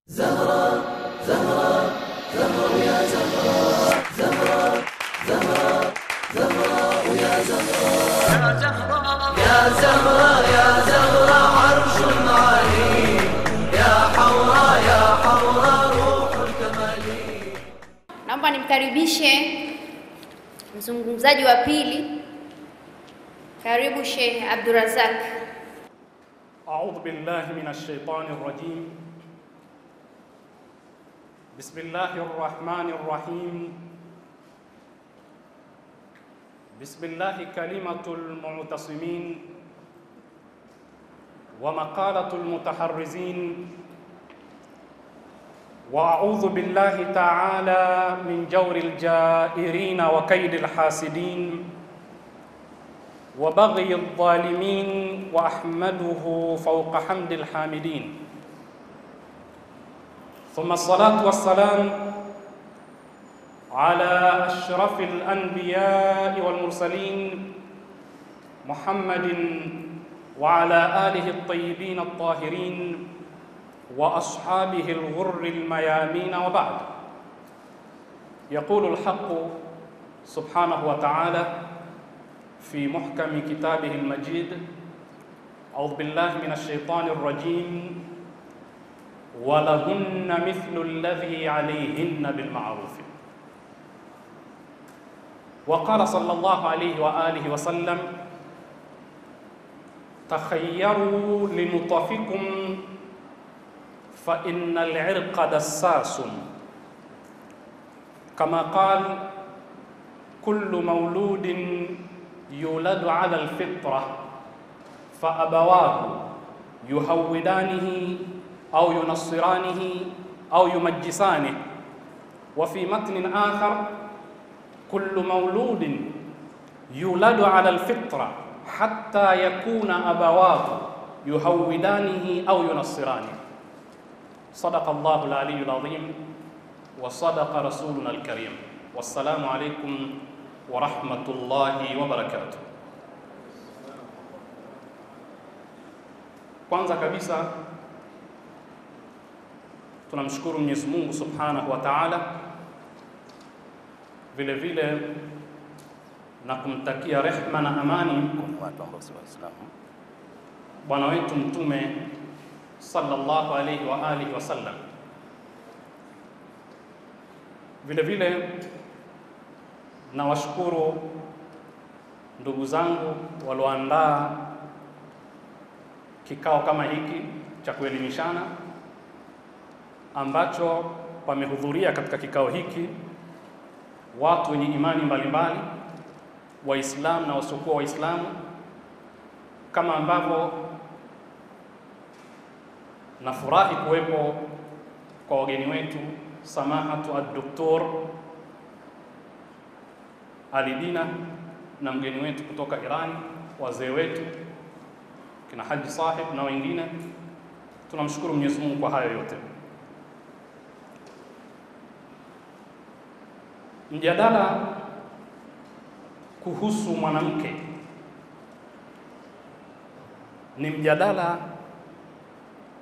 زهرة زهرة زهرة يا زهرة زهرة زهرة زهرة يا زهرة يا زهرة يا زهرة يا زهرة عرش المعالي يا حوراء يا حوراء روح الكمالي. Naomba nimkaribishe mzungumzaji wa pili. Karibu Sheikh Abdurazak. أعوذ بالله من الشيطان الرجيم. بسم الله الرحمن الرحيم. بسم الله كلمة المعتصمين ومقالة المتحرزين. وأعوذ بالله تعالى من جور الجائرين وكيد الحاسدين وبغي الظالمين وأحمده فوق حمد الحامدين. ثم الصلاة والسلام على أشرف الأنبياء والمرسلين محمد وعلى آله الطيبين الطاهرين وأصحابه الغر الميامين، وبعد. يقول الحق سبحانه وتعالى في محكم كتابه المجيد: أعوذ بالله من الشيطان الرجيم: ولهن مثل الذي عليهن بالمعروف. وقال صلى الله عليه وآله وسلم: تخيروا لنطفكم فإن العرق دساس. كما قال: كل مولود يولد على الفطرة فأبواه يهودانه أو ينصرانه أو يمجسانه. وفي متن آخر: كل مولود يولد على الفطرة حتى يكون أبواه يهودانه أو ينصرانه. صدق الله العلي العظيم وصدق رسولنا الكريم. والسلام عليكم ورحمة الله وبركاته. Kwanza kabisa tunamshukuru Mwenyezi Mungu Subhanahu wa Ta'ala, vile vile na kumtakia rehma na amani watu ambao si Waislamu bwana wetu Mtume sallallahu alayhi wa alihi wasallam. Vile vile na washukuru ndugu zangu walioandaa kikao kama hiki cha kuelimishana, ambacho wamehudhuria katika kikao hiki watu wenye imani mbalimbali, Waislamu na wasiokuwa Waislamu, kama ambavyo nafurahi kuwepo kwa wageni wetu samahatu ad-Doktor Alidina na mgeni wetu kutoka Iran, wazee wetu kina Haji Sahib na wengine. Tunamshukuru Mwenyezi Mungu kwa hayo yote. Mjadala kuhusu mwanamke ni mjadala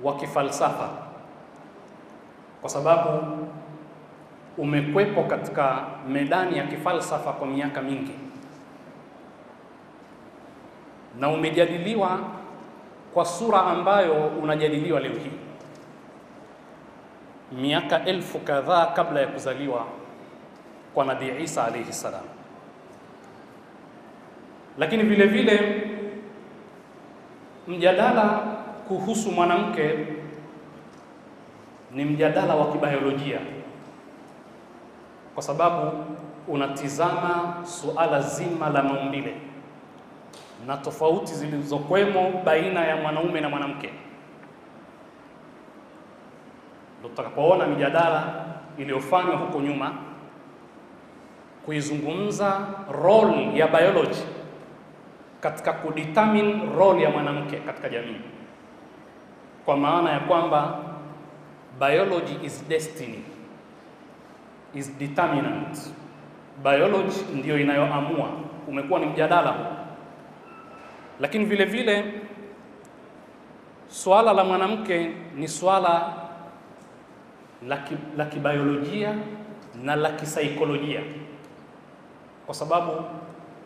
wa kifalsafa, kwa sababu umekwepo katika medani ya kifalsafa kwa miaka mingi na umejadiliwa kwa sura ambayo unajadiliwa leo hii, miaka elfu kadhaa kabla ya kuzaliwa kwa Nabii Isa alayhi salam. Lakini vile vile mjadala kuhusu mwanamke ni mjadala wa kibiolojia, kwa sababu unatizama suala zima la maumbile na tofauti zilizokwemo baina ya mwanaume na mwanamke. Ndio tutakapoona mijadala iliyofanywa huko nyuma kuizungumza role ya biology katika kudetermine role ya mwanamke katika jamii, kwa maana ya kwamba biology is destiny, is determinant. Biology ndiyo inayoamua. Umekuwa ni mjadala huu. Lakini vile vile swala la mwanamke ni swala la kibiolojia na la kisaikolojia, kwa sababu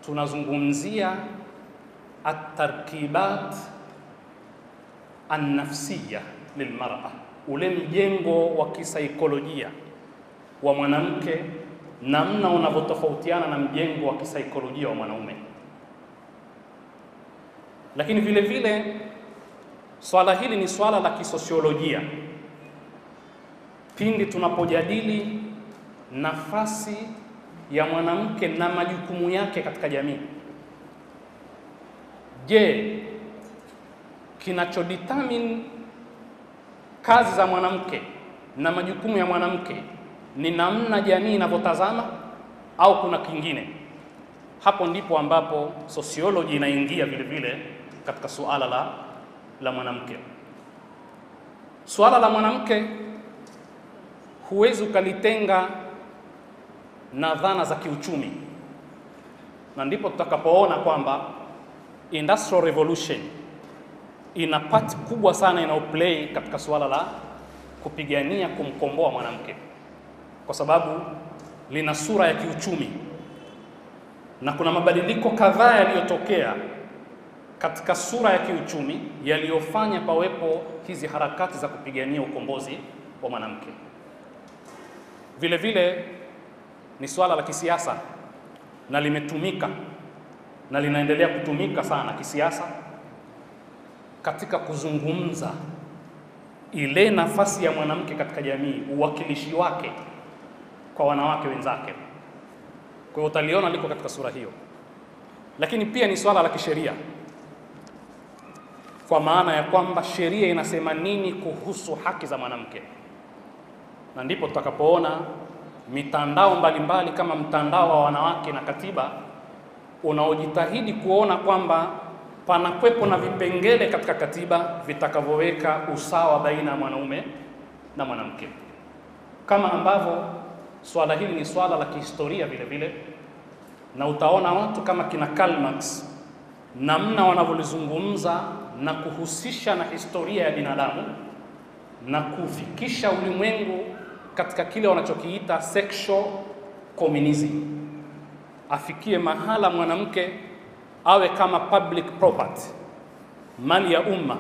tunazungumzia at-tarkibat an-nafsiyya lilmar'a, ule mjengo wa kisaikolojia wa mwanamke, namna unavyotofautiana na mjengo wa kisaikolojia wa mwanaume. Lakini vile vile swala hili ni swala la kisosiolojia. Pindi tunapojadili nafasi ya mwanamke na majukumu yake katika jamii, je, kinachodetermine kazi za mwanamke na majukumu ya mwanamke ni namna jamii inavyotazama au kuna kingine? Hapo ndipo ambapo sociology inaingia vile vile katika suala la mwanamke. Suala la mwanamke huwezi ukalitenga na dhana za kiuchumi, na ndipo tutakapoona kwamba industrial revolution ina part kubwa sana inayoplay katika suala la kupigania kumkomboa mwanamke, kwa sababu lina sura ya kiuchumi na kuna mabadiliko kadhaa yaliyotokea katika sura ya kiuchumi yaliyofanya pawepo hizi harakati za kupigania ukombozi wa mwanamke. Vile vile ni swala la kisiasa, na limetumika na linaendelea kutumika sana kisiasa katika kuzungumza ile nafasi ya mwanamke katika jamii, uwakilishi wake kwa wanawake wenzake. Kwa hiyo utaliona liko katika sura hiyo. Lakini pia ni swala la kisheria, kwa maana ya kwamba sheria inasema nini kuhusu haki za mwanamke, na ndipo tutakapoona mitandao mbalimbali kama mtandao wa wanawake na katiba unaojitahidi kuona kwamba panakwepo na vipengele katika katiba vitakavyoweka usawa baina ya mwanaume na mwanamke. Kama ambavyo swala hili ni swala la kihistoria vile vile, na utaona watu kama kina Karl Marx namna wanavyolizungumza na kuhusisha na historia ya binadamu na kufikisha ulimwengu katika kile wanachokiita sexual communism, afikie mahala mwanamke awe kama public property, mali ya umma,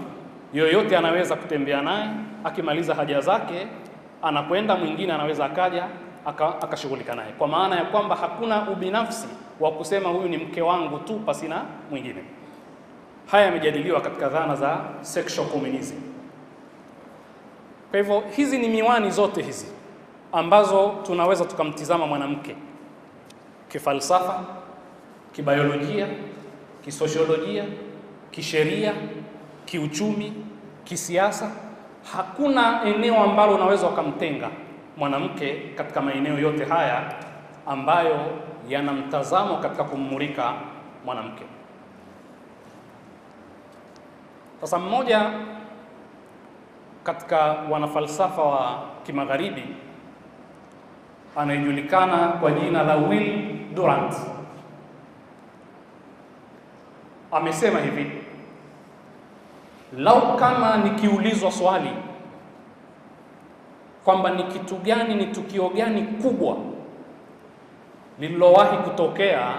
yoyote anaweza kutembea naye, akimaliza haja zake anakwenda, mwingine anaweza akaja akashughulika naye, kwa maana ya kwamba hakuna ubinafsi wa kusema huyu ni mke wangu tu pasina mwingine. Haya yamejadiliwa katika dhana za sexual communism. Kwa hivyo hizi ni miwani zote hizi ambazo tunaweza tukamtizama mwanamke kifalsafa, kibiolojia, kisosiolojia, kisheria, kiuchumi, kisiasa. Hakuna eneo ambalo unaweza ukamtenga mwanamke katika maeneo yote haya ambayo yana mtazamo katika kummulika mwanamke. Sasa mmoja katika wanafalsafa wa kimagharibi anayejulikana kwa jina la Will Durant amesema hivi: lau kama nikiulizwa swali kwamba ni kitu gani, ni tukio gani kubwa lililowahi kutokea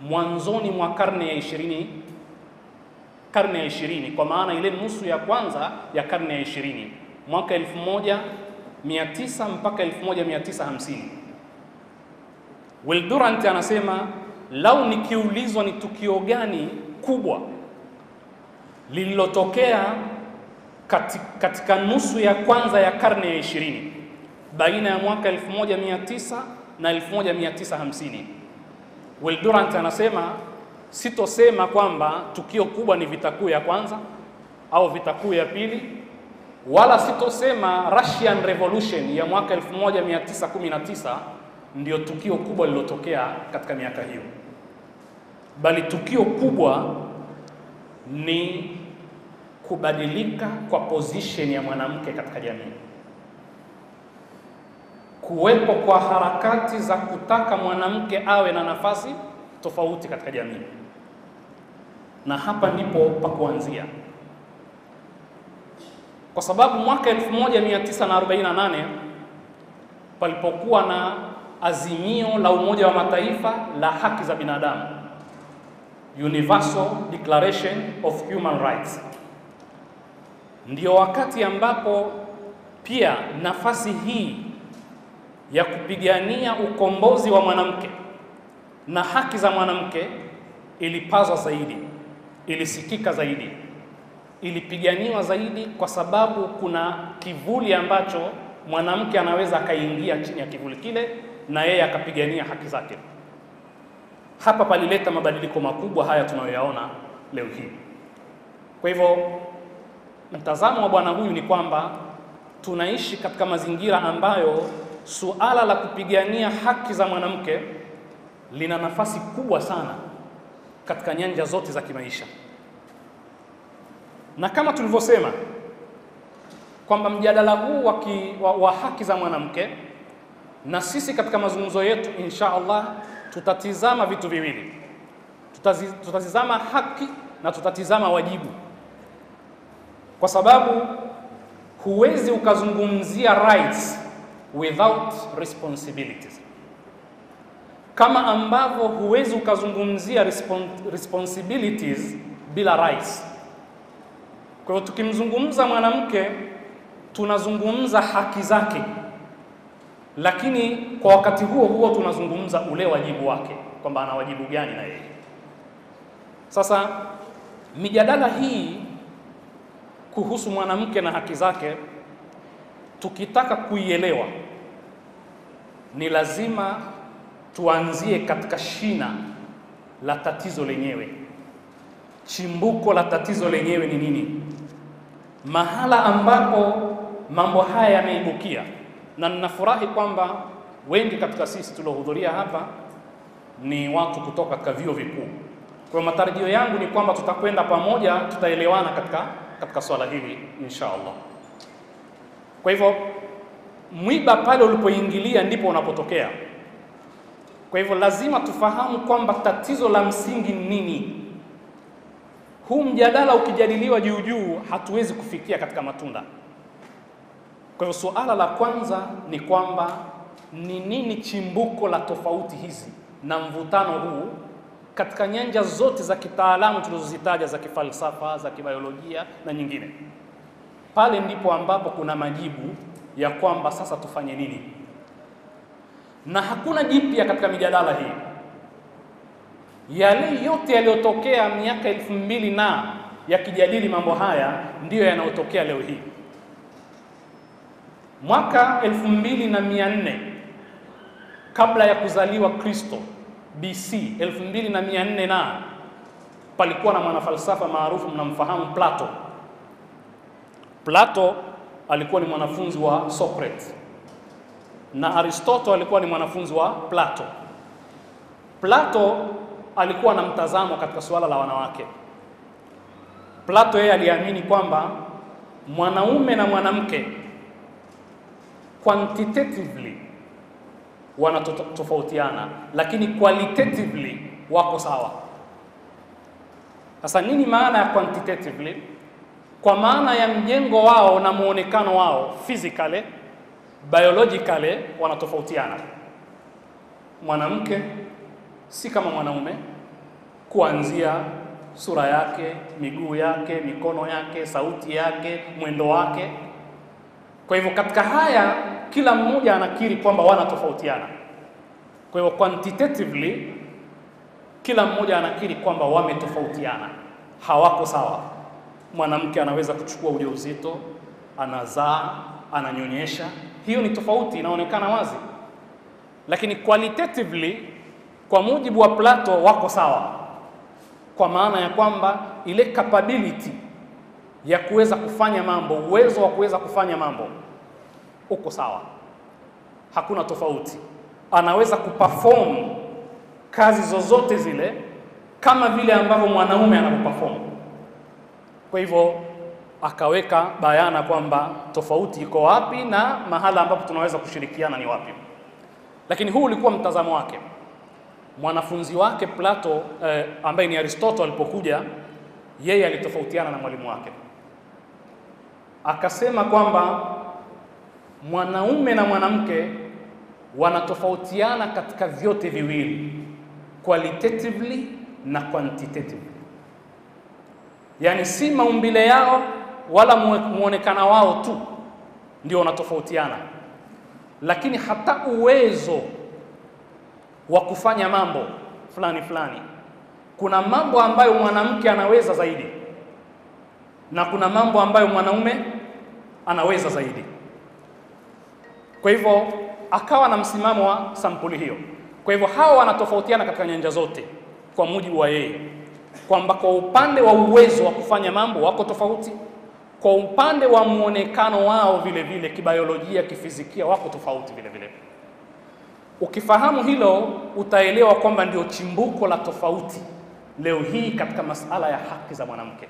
mwanzoni mwa karne ya 20, kwa maana ile nusu ya kwanza ya karne ya 20, mwaka 1900 mpaka 1950, Will Durant anasema lau nikiulizwa ni tukio gani kubwa lililotokea katika nusu ya kwanza ya karne ya 20 baina ya mwaka 1900 na 1950, Will Durant anasema sitosema kwamba tukio kubwa ni vita kuu ya kwanza au vita kuu ya pili, wala sitosema Russian Revolution ya mwaka 1919 ndio tukio kubwa lililotokea katika miaka hiyo, bali tukio kubwa ni kubadilika kwa position ya mwanamke katika jamii, kuwepo kwa harakati za kutaka mwanamke awe na nafasi tofauti katika jamii. Na hapa ndipo pa kuanzia, kwa sababu mwaka 1948 palipokuwa na azimio la Umoja wa Mataifa la haki za binadamu, Universal Declaration of Human Rights. Ndio wakati ambapo pia nafasi hii ya kupigania ukombozi wa mwanamke na haki za mwanamke ilipazwa zaidi, ilisikika zaidi, ilipiganiwa zaidi, kwa sababu kuna kivuli ambacho mwanamke anaweza akaingia chini ya kivuli kile na yeye akapigania haki zake. Hapa palileta mabadiliko makubwa haya tunayoyaona leo hii. Kwa hivyo mtazamo wa bwana huyu ni kwamba tunaishi katika mazingira ambayo suala la kupigania haki za mwanamke lina nafasi kubwa sana katika nyanja zote za kimaisha. Na kama tulivyosema kwamba mjadala huu wa haki za mwanamke, na sisi katika mazungumzo yetu insha Allah tutatizama vitu viwili. Tutatizama haki na tutatizama wajibu, kwa sababu huwezi ukazungumzia rights without responsibilities, kama ambavyo huwezi ukazungumzia responsibilities bila rights. Kwa hiyo tukimzungumza mwanamke tunazungumza haki zake, lakini kwa wakati huo huo tunazungumza ule wajibu wake, kwamba ana wajibu gani na yeye. Sasa mijadala hii kuhusu mwanamke na haki zake, tukitaka kuielewa, ni lazima tuanzie katika shina la tatizo lenyewe. Chimbuko la tatizo lenyewe ni nini? Mahala ambapo mambo haya yameibukia, na ninafurahi kwamba wengi katika sisi tuliohudhuria hapa ni watu kutoka katika vyuo vikuu. Kwa matarajio yangu ni kwamba tutakwenda pamoja, tutaelewana katika swala hili insha Allah. Kwa hivyo mwiba pale ulipoingilia ndipo unapotokea. Kwa hivyo lazima tufahamu kwamba tatizo la msingi ni nini. Huu mjadala ukijadiliwa juu juu hatuwezi kufikia katika matunda. Kwa hivyo suala la kwanza ni kwamba ni nini chimbuko la tofauti hizi na mvutano huu katika nyanja zote za kitaalamu tulizozitaja, za kifalsafa, za kibiolojia na nyingine. Pale ndipo ambapo kuna majibu ya kwamba sasa tufanye nini. Na hakuna jipya katika mijadala hii. Yale yote yaliyotokea miaka 2000 na yakijadili mambo haya ndiyo yanayotokea leo hii. Mwaka 2400 kabla ya kuzaliwa Kristo, BC 2400 na palikuwa na mwanafalsafa maarufu mnamfahamu, Plato. Plato alikuwa ni mwanafunzi wa Socrates na Aristotle alikuwa ni mwanafunzi wa Plato. Plato alikuwa na mtazamo katika suala la wanawake. Plato yeye aliamini kwamba mwanaume na mwanamke quantitatively wanatofautiana, lakini qualitatively wako sawa. Sasa nini maana ya quantitatively? Kwa maana ya mjengo wao na muonekano wao, physically, biologically wanatofautiana. Mwanamke si kama mwanaume, kuanzia sura yake, miguu yake, mikono yake, sauti yake, mwendo wake. Kwa hivyo katika haya kila mmoja anakiri kwamba wanatofautiana. Kwa hivyo quantitatively kila mmoja anakiri kwamba wametofautiana, hawako sawa. Mwanamke anaweza kuchukua ujauzito, anazaa, ananyonyesha, hiyo ni tofauti, inaonekana wazi. Lakini qualitatively kwa mujibu wa Plato wako sawa, kwa maana ya kwamba ile capability ya kuweza kufanya mambo, uwezo wa kuweza kufanya mambo uko sawa, hakuna tofauti. Anaweza kuperform kazi zozote zile kama vile ambavyo mwanaume anaperform. Kwa hivyo akaweka bayana kwamba tofauti iko wapi na mahala ambapo tunaweza kushirikiana ni wapi. Lakini huu ulikuwa mtazamo wake. Mwanafunzi wake Plato ambaye ni Aristotle alipokuja, yeye alitofautiana na mwalimu wake. Akasema kwamba mwanaume na mwanamke wanatofautiana katika vyote viwili, qualitatively na quantitatively. Yani si maumbile yao wala muonekana wao tu ndio wanatofautiana, lakini hata uwezo wa kufanya mambo fulani fulani. Kuna mambo ambayo mwanamke anaweza zaidi na kuna mambo ambayo mwanaume anaweza zaidi. Kwa hivyo akawa na msimamo wa sampuli hiyo. Kwa hivyo hawa wanatofautiana katika nyanja zote kwa mujibu wa yeye, kwamba kwa upande wa uwezo wa kufanya mambo wako tofauti, kwa upande wa muonekano wao vile vile kibiolojia, kifizikia wako tofauti vile vile. Ukifahamu hilo utaelewa kwamba ndio chimbuko la tofauti leo hii katika masala ya haki za mwanamke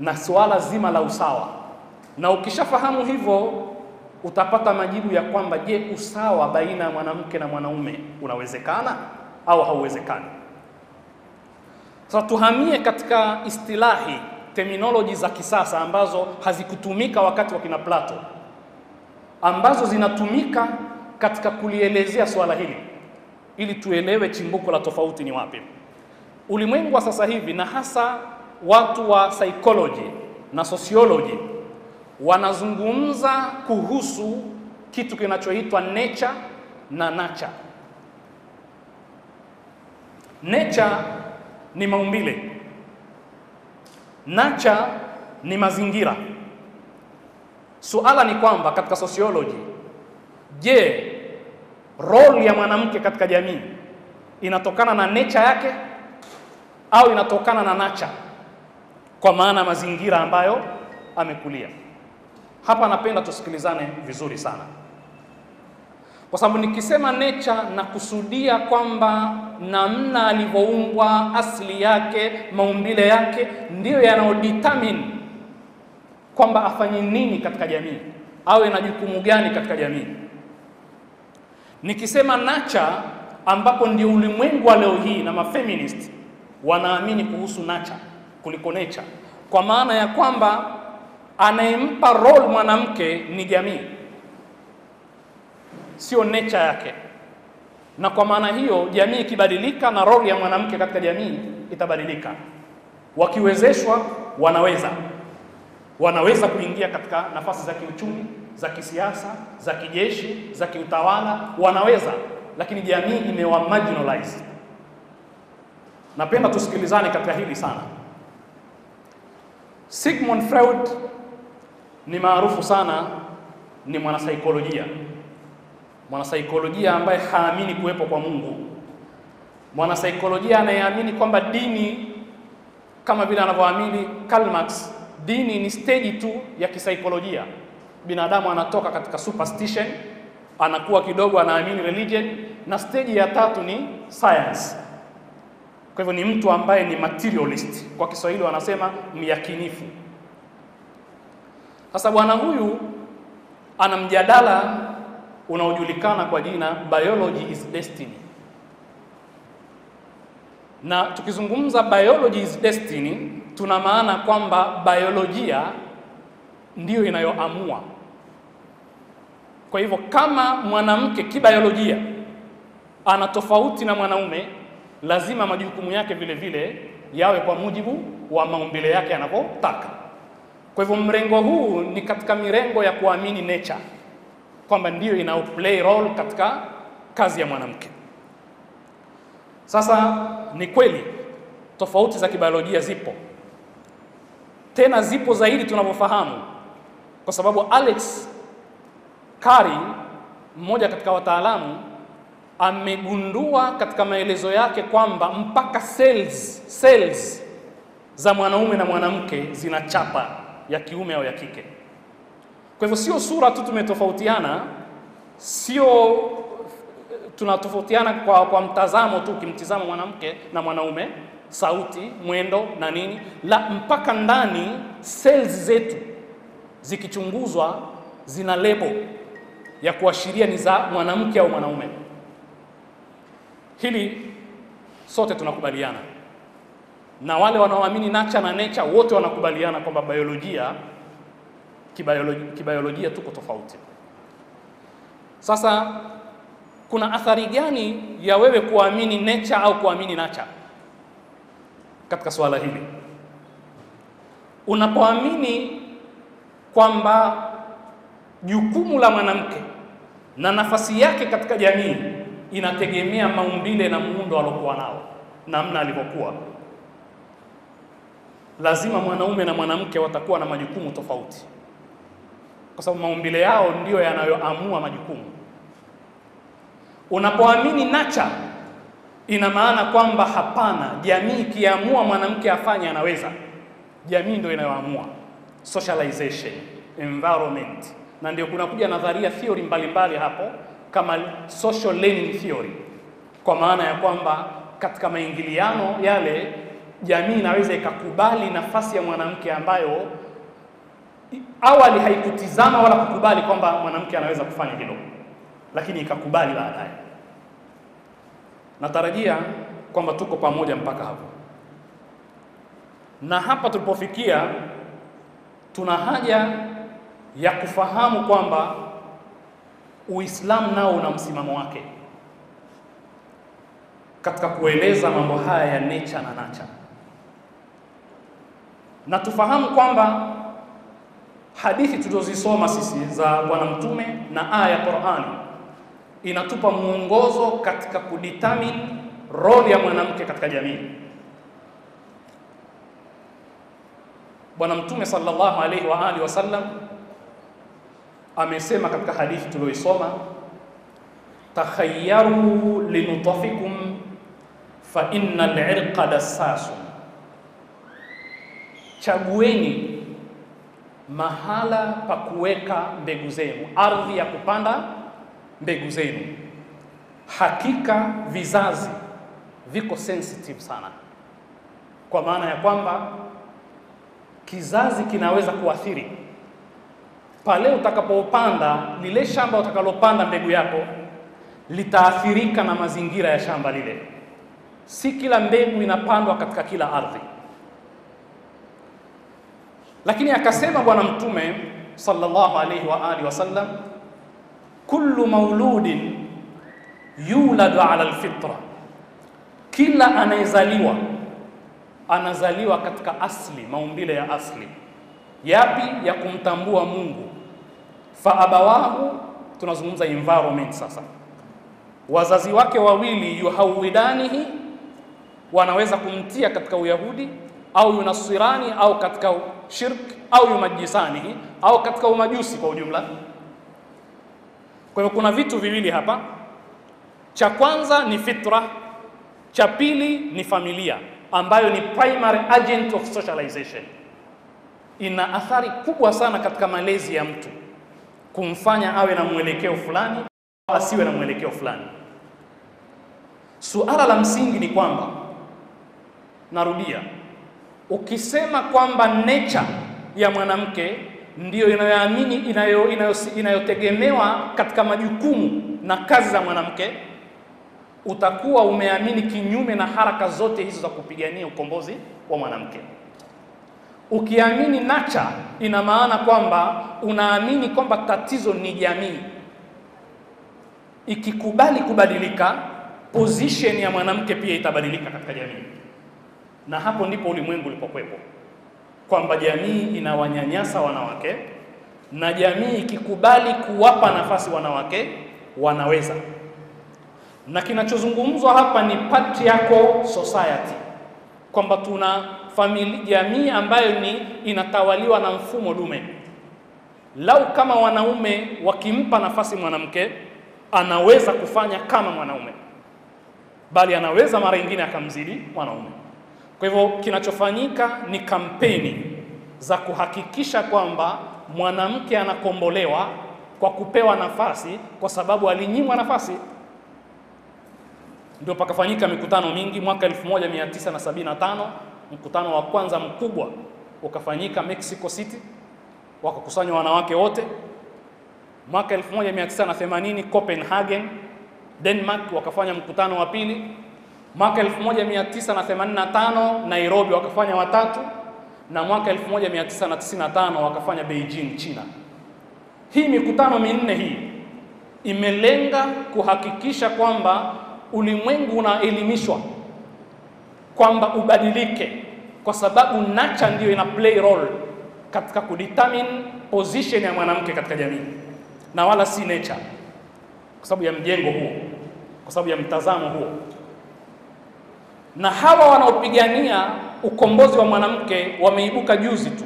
na suala zima la usawa. Na ukishafahamu hivyo utapata majibu ya kwamba je, usawa baina ya mwanamke na mwanaume unawezekana au hauwezekani? Sasa tuhamie katika istilahi, terminology za kisasa ambazo hazikutumika wakati wa kina Plato, ambazo zinatumika katika kulielezea swala hili ili tuelewe chimbuko la tofauti ni wapi. Ulimwengu wa sasa hivi na hasa watu wa psychology na sociology wanazungumza kuhusu kitu kinachoitwa nature na nurture. Nature ni maumbile, nurture ni mazingira. Suala ni kwamba katika sociology, je, role ya mwanamke katika jamii inatokana na nature yake au inatokana na nurture, kwa maana mazingira ambayo amekulia? Hapa napenda tusikilizane vizuri sana, kwa sababu nikisema nature na kusudia kwamba namna alivyoumbwa, asili yake, maumbile yake ndiyo yanayodetermine kwamba afanye nini katika jamii, awe na jukumu gani katika jamii. Nikisema nurture, ambapo ndio ulimwengu wa leo hii na mafeminist wanaamini kuhusu nurture kuliko nature, kwa maana ya kwamba anayempa role mwanamke ni jamii, sio nature yake. Na kwa maana hiyo jamii ikibadilika na role ya mwanamke katika jamii itabadilika. Wakiwezeshwa wanaweza kuingia katika nafasi za kiuchumi, za kisiasa, za kijeshi, za kiutawala, wanaweza, lakini jamii imewa marginalize. Napenda tusikilizane katika hili sana. Sigmund Freud ni maarufu sana, ni mwanasaikolojia ambaye haamini kuwepo kwa Mungu, mwanasaikolojia anayeamini kwamba dini, kama vile anavyoamini Karl Marx, dini ni stage tu ya kisaikolojia. Binadamu anatoka katika superstition, anakuwa kidogo anaamini religion, na stage ya tatu ni science. Kwa hivyo ni mtu ambaye ni materialist, kwa Kiswahili wanasema myakinifu. Sasa bwana huyu ana mjadala unaojulikana kwa jina Biology is Destiny. Na tukizungumza Biology is Destiny, tuna maana kwamba biolojia ndiyo inayoamua. Kwa hivyo kama mwanamke kibiolojia ana tofauti na mwanaume, lazima majukumu yake vile vile yawe kwa mujibu wa maumbile yake yanapotaka. Kwa hivyo mrengo huu ni katika mirengo ya kuamini nature, kwamba ndiyo ina play role katika kazi ya mwanamke. Sasa ni kweli tofauti za kibiolojia zipo, tena zipo zaidi tunavyofahamu, kwa sababu Alex Carey, mmoja katika wataalamu, amegundua katika maelezo yake kwamba mpaka cells za mwanaume na mwanamke zina chapa ya kiume au ya kike. Kwa hivyo sio sura tu tumetofautiana, sio tunatofautiana kwa mtazamo tu, ukimtizama mwanamke na mwanaume, sauti, mwendo na nini, la mpaka ndani cells zetu zikichunguzwa zina lebo ya kuashiria ni za mwanamke au mwanaume. Hili sote tunakubaliana, na wale wanaoamini nature na nature wote wanakubaliana kwamba kibiolojia tuko tofauti. Sasa kuna athari gani ya wewe kuamini nature au kuamini nurture katika swala hili? Unapoamini kwamba jukumu la mwanamke na nafasi yake katika jamii inategemea maumbile na muundo alokuwa nao, namna alivyokuwa, lazima mwanaume na mwanamke watakuwa na majukumu tofauti, kwa sababu maumbile yao ndiyo yanayoamua majukumu. Unapoamini nature, ina maana kwamba hapana, jamii ikiamua mwanamke afanye anaweza, jamii ndio inayoamua. Socialization, environment, na ndio kunakuja nadharia theory mbalimbali hapo kama social learning theory, kwa maana ya kwamba katika maingiliano yale jamii inaweza ikakubali nafasi ya mwanamke ambayo awali haikutizama wala kukubali kwamba mwanamke anaweza kufanya hilo, lakini ikakubali baadaye. Natarajia kwamba tuko pamoja mpaka hapo, na hapa tulipofikia tuna haja ya kufahamu kwamba Uislamu nao una msimamo wake katika kueleza mambo haya ya nature na nurture, na tufahamu kwamba hadithi tulizozisoma sisi za Bwana Mtume na aya ya Qur'ani inatupa muongozo katika kudetermine role ya mwanamke katika jamii. Bwana Mtume sallallahu alaihi wa alihi wasallam amesema katika hadithi tuliyoisoma, takhayyaru linutafikum fa innal irqa dassasu, chagueni mahala pa kuweka mbegu zenu, ardhi ya kupanda mbegu zenu. Hakika vizazi viko sensitive sana, kwa maana ya kwamba kizazi kinaweza kuathiri pale utakapopanda lile shamba utakalopanda mbegu yako, litaathirika na mazingira ya shamba lile. Si kila mbegu inapandwa katika kila ardhi. Lakini akasema Bwana Mtume sallallahu alayhi wa alihi wasallam, kullu mauludin yuladu ala alfitra, kila anayezaliwa anazaliwa katika asli, maumbile ya asli. Yapi? Ya kumtambua Mungu. Fa abawahu, tunazungumza environment sasa, wazazi wake wawili, yuhawidanihi, wanaweza kumtia katika Uyahudi au yunasirani au katika shirk au yumajisanihi au katika umajusi kwa ujumla. Kwa hiyo kuna vitu viwili hapa, cha kwanza ni fitra, cha pili ni familia, ambayo ni primary agent of socialization. Ina athari kubwa sana katika malezi ya mtu, kumfanya awe na mwelekeo fulani au asiwe na mwelekeo fulani. Suala la msingi ni kwamba, narudia, ukisema kwamba nature ya mwanamke ndiyo inayotegemewa katika majukumu na kazi za mwanamke, utakuwa umeamini kinyume na haraka zote hizo za kupigania ukombozi wa mwanamke. Ukiamini nature, ina maana kwamba unaamini kwamba tatizo ni jamii. Ikikubali kubadilika, position ya mwanamke pia itabadilika katika jamii. Na hapo ndipo ulimwengu ulipokwepo, kwamba jamii inawanyanyasa wanawake, na jamii ikikubali kuwapa nafasi wanawake wanaweza. Na kinachozungumzwa hapa ni patriarchal society, kwamba tuna jamii ambayo ni inatawaliwa na mfumo dume. Lau kama wanaume wakimpa nafasi mwanamke, anaweza kufanya kama mwanaume, bali anaweza mara nyingine akamzidi mwanaume. Kwa hivyo kinachofanyika ni kampeni za kuhakikisha kwamba mwanamke anakombolewa kwa kupewa nafasi, kwa sababu alinyimwa nafasi. Ndio pakafanyika mikutano mingi. Mwaka 1975 mkutano wa kwanza mkubwa ukafanyika Mexico City, wakakusanywa wanawake wote. Mwaka 1980 Copenhagen, Denmark, wakafanya mkutano wa pili. Mwaka 1985 Nairobi wakafanya watatu, na mwaka 1995 wakafanya Beijing, China. Hii mikutano minne hii imelenga kuhakikisha kwamba ulimwengu unaelimishwa kwamba ubadilike, kwa sababu nature ndio ina play role katika kudetermine position ya mwanamke katika jamii, na wala si nature, kwa sababu ya mjengo huo, kwa sababu ya mtazamo huo. Na hawa wanaopigania ukombozi wa mwanamke wameibuka juzi tu,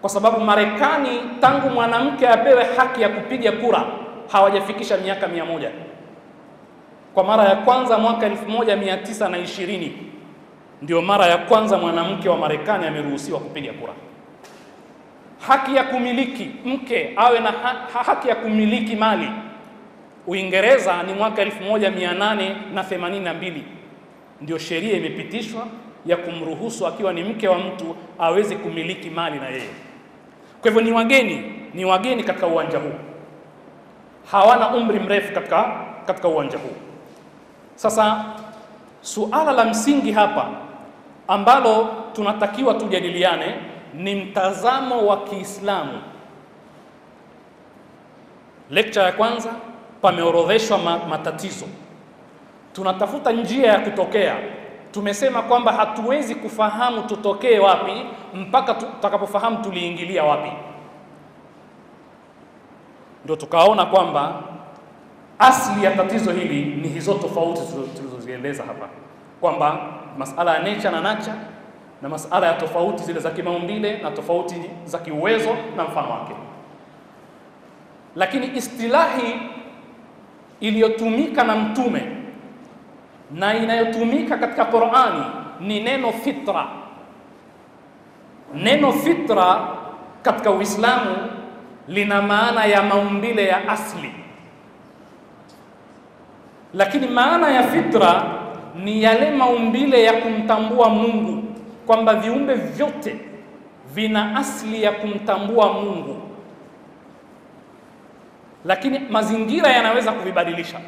kwa sababu Marekani tangu mwanamke apewe haki ya kupiga kura hawajafikisha miaka 100. Kwa mara ya kwanza mwaka 1920 ndio mara ya kwanza mwanamke wa Marekani ameruhusiwa kupiga kura. Haki ya kumiliki, mke awe na haki ya kumiliki mali, Uingereza ni mwaka 1882 ndio sheria imepitishwa ya kumruhusu akiwa ni mke wa mtu aweze kumiliki mali na yeye. Kwa hivyo ni wageni katika uwanja huu, hawana umri mrefu katika uwanja huu. Sasa suala la msingi hapa ambalo tunatakiwa tujadiliane ni mtazamo wa Kiislamu. Lecture ya kwanza pameorodheshwa matatizo, tunatafuta njia ya kutokea. Tumesema kwamba hatuwezi kufahamu tutokee wapi mpaka tutakapofahamu tuliingilia wapi. Ndio tukaona kwamba asili ya tatizo hili ni hizo tofauti tulizozieleza hapa, kwamba masala ya nature na nurture, na masala ya tofauti zile za kimaumbile na tofauti za kiuwezo na mfano wake. Lakini istilahi iliyotumika na Mtume na inayotumika katika Qur'ani ni neno fitra. Neno fitra katika Uislamu lina maana ya maumbile ya asli, lakini maana ya fitra ni yale maumbile ya kumtambua Mungu, kwamba viumbe vyote vina asli ya kumtambua Mungu, lakini mazingira yanaweza kuvibadilisha.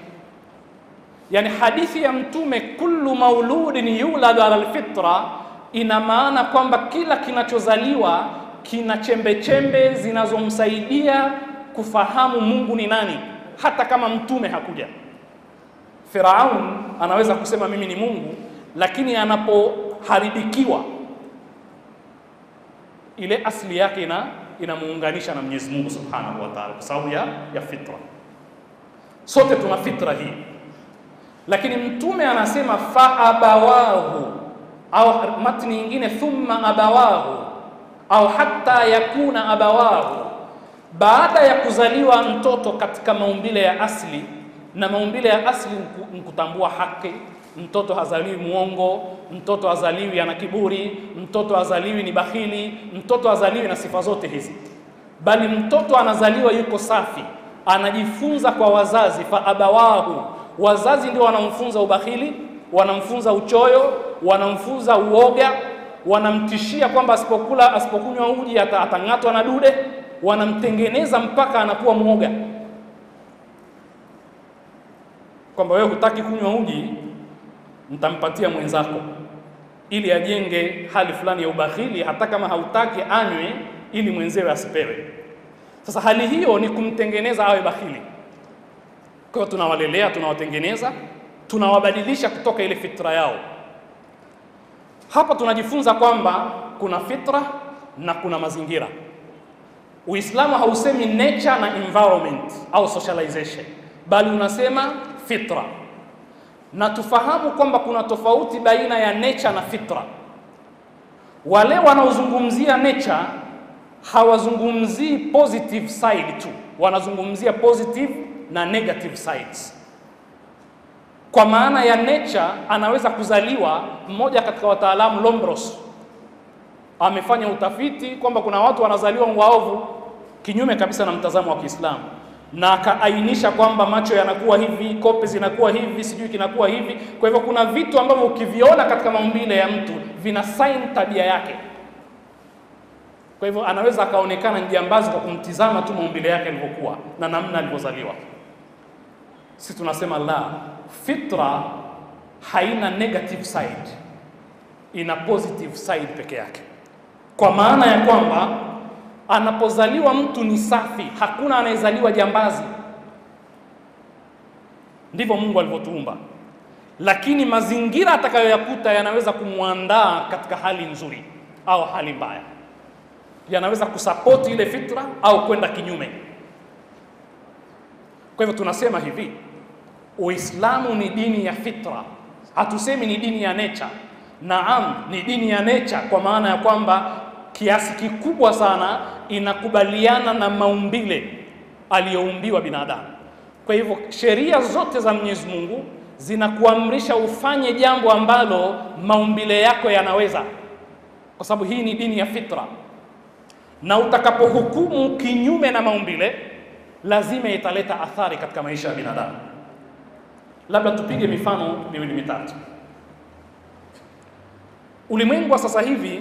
Yani hadithi ya Mtume kullu mauludin yuladu ala alfitra ina maana kwamba kila kinachozaliwa kina chembe chembe zinazomsaidia kufahamu Mungu ni nani, hata kama Mtume hakuja. Firaun anaweza kusema mimi ni Mungu, lakini anapoharibikiwa ile asili yake inamuunganisha na Mwenyezi Mungu Subhanahu wa Ta'ala, kwa sababu ya fitra. Sote tuna fitra hii, lakini Mtume anasema fa abawahu, au matni nyingine thumma abawahu, au hatta yakuna abawahu. Baada ya kuzaliwa mtoto katika maumbile ya asili, na maumbile ya asili ni kutambua haki. Mtoto hazaliwi muongo, mtoto hazaliwi ana kiburi, mtoto hazaliwi ni bakhili, mtoto hazaliwi na sifa zote hizi, bali mtoto anazaliwa yuko safi, anajifunza kwa wazazi. Fa abawahu, wazazi ndio wanamfunza ubakhili, wanamfunza uchoyo, wanamfunza uoga, wanamtishia kwamba asipokunywa uji atang'atwa na dude, wanamtengeneza mpaka anakuwa muoga, kwamba wewe hutaki kunywa uji, mtampatia mwenzako ili ajenge hali fulani ya ubakhili, hata kama hautaki anywe ili mwenzewe asipewe. Sasa hali hiyo ni kumtengeneza awe bakhili. Kwa hiyo tunawalelea, tunawatengeneza, tunawabadilisha kutoka ile fitra yao. Hapa tunajifunza kwamba kuna fitra na kuna mazingira. Uislamu hausemi nature na environment au socialization, bali unasema fitra. Na tufahamu kwamba kuna tofauti baina ya nature na fitra. Wale wanaozungumzia nature hawazungumzii positive side tu, wanazungumzia positive na negative sides. Kwa maana ya nature, anaweza kuzaliwa, mmoja katika wataalamu Lombros amefanya utafiti kwamba kuna watu wanazaliwa waovu kinyume kabisa na mtazamo wa Kiislamu, na akaainisha kwamba macho yanakuwa hivi, kope zinakuwa hivi, sijui kinakuwa hivi. Kwa hivyo kuna vitu ambavyo ukiviona katika maumbile ya mtu vina sign tabia yake. Kwa hivyo anaweza akaonekana njambazi kwa kumtizama tu maumbile yake yalivyokuwa na namna alivyozaliwa. Sisi tunasema la, fitra haina negative side, ina positive side peke yake. Kwa maana ya kwamba anapozaliwa mtu ni safi, hakuna anayezaliwa jambazi. ndivyo Mungu alivyotuumba, lakini mazingira atakayoyakuta yanaweza kumuandaa katika hali nzuri au hali mbaya, yanaweza kusapoti ile fitra au kwenda kinyume. Kwa hivyo tunasema hivi, Uislamu ni dini ya fitra, hatusemi ni dini ya nature. Naam, ni dini ya nature kwa maana ya kwamba kiasi kikubwa sana inakubaliana na maumbile aliyoumbiwa binadamu. Kwa hivyo sheria zote za Mwenyezi Mungu zinakuamrisha ufanye jambo ambalo maumbile yako yanaweza, kwa sababu hii ni dini ya fitra. Na utakapohukumu kinyume na maumbile, lazima italeta athari katika maisha ya binadamu. Labda tupige mifano miwili mitatu. Ulimwengu wa sasa hivi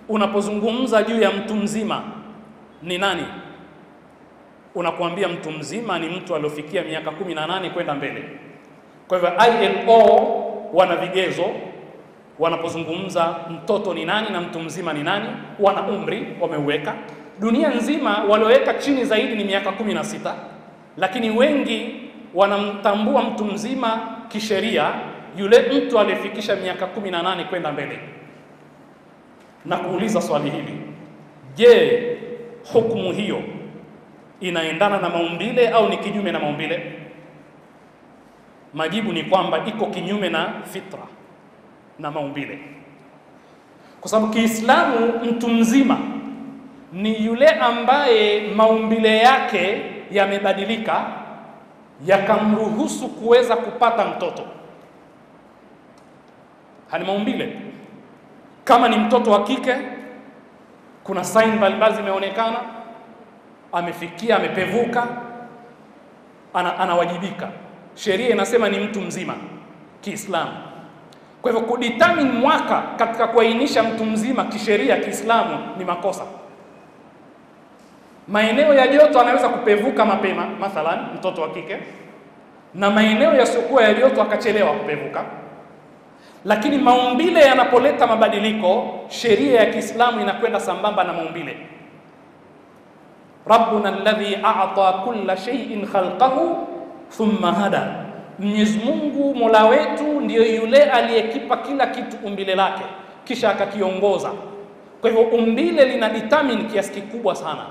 unapozungumza juu ya mtu mzima ni nani? Unakuambia mtu mzima ni mtu aliyofikia miaka 18 kwenda mbele. Kwa hivyo ILO wana vigezo wanapozungumza mtoto ni nani na mtu mzima ni nani, wana umri wameuweka. Dunia nzima walioweka chini zaidi ni miaka 16, lakini wengi wanamtambua mtu mzima kisheria yule mtu aliyefikisha miaka 18 kwenda mbele. Na kuuliza swali hili, je, hukumu hiyo inaendana na maumbile au ni kinyume na maumbile? Majibu ni kwamba iko kinyume na fitra na maumbile, kwa sababu Kiislamu mtu mzima ni yule ambaye maumbile yake yamebadilika yakamruhusu kuweza kupata mtoto. Hani maumbile, kama ni mtoto wa kike, kuna sign mbalimbali zimeonekana, amefikia, amepevuka, anawajibika. Sheria inasema ni mtu mzima Kiislamu. Kwa hivyo kudetermine mwaka katika kuainisha mtu mzima kisheria Kiislamu ni makosa. Maeneo ya joto anaweza kupevuka mapema, mathalan mtoto wa kike, na maeneo yasiyokuwa ya joto akachelewa kupevuka. Lakini maumbile yanapoleta mabadiliko, sheria ya Kiislamu inakwenda sambamba na maumbile. Rabbuna alladhi a'ta kulla shay'in khalqahu thumma hada. Mwenyezi Mungu Mola wetu ndiyo yule aliyekipa kila kitu umbile lake kisha akakiongoza. Kwa hivyo umbile lina determine kiasi kikubwa sana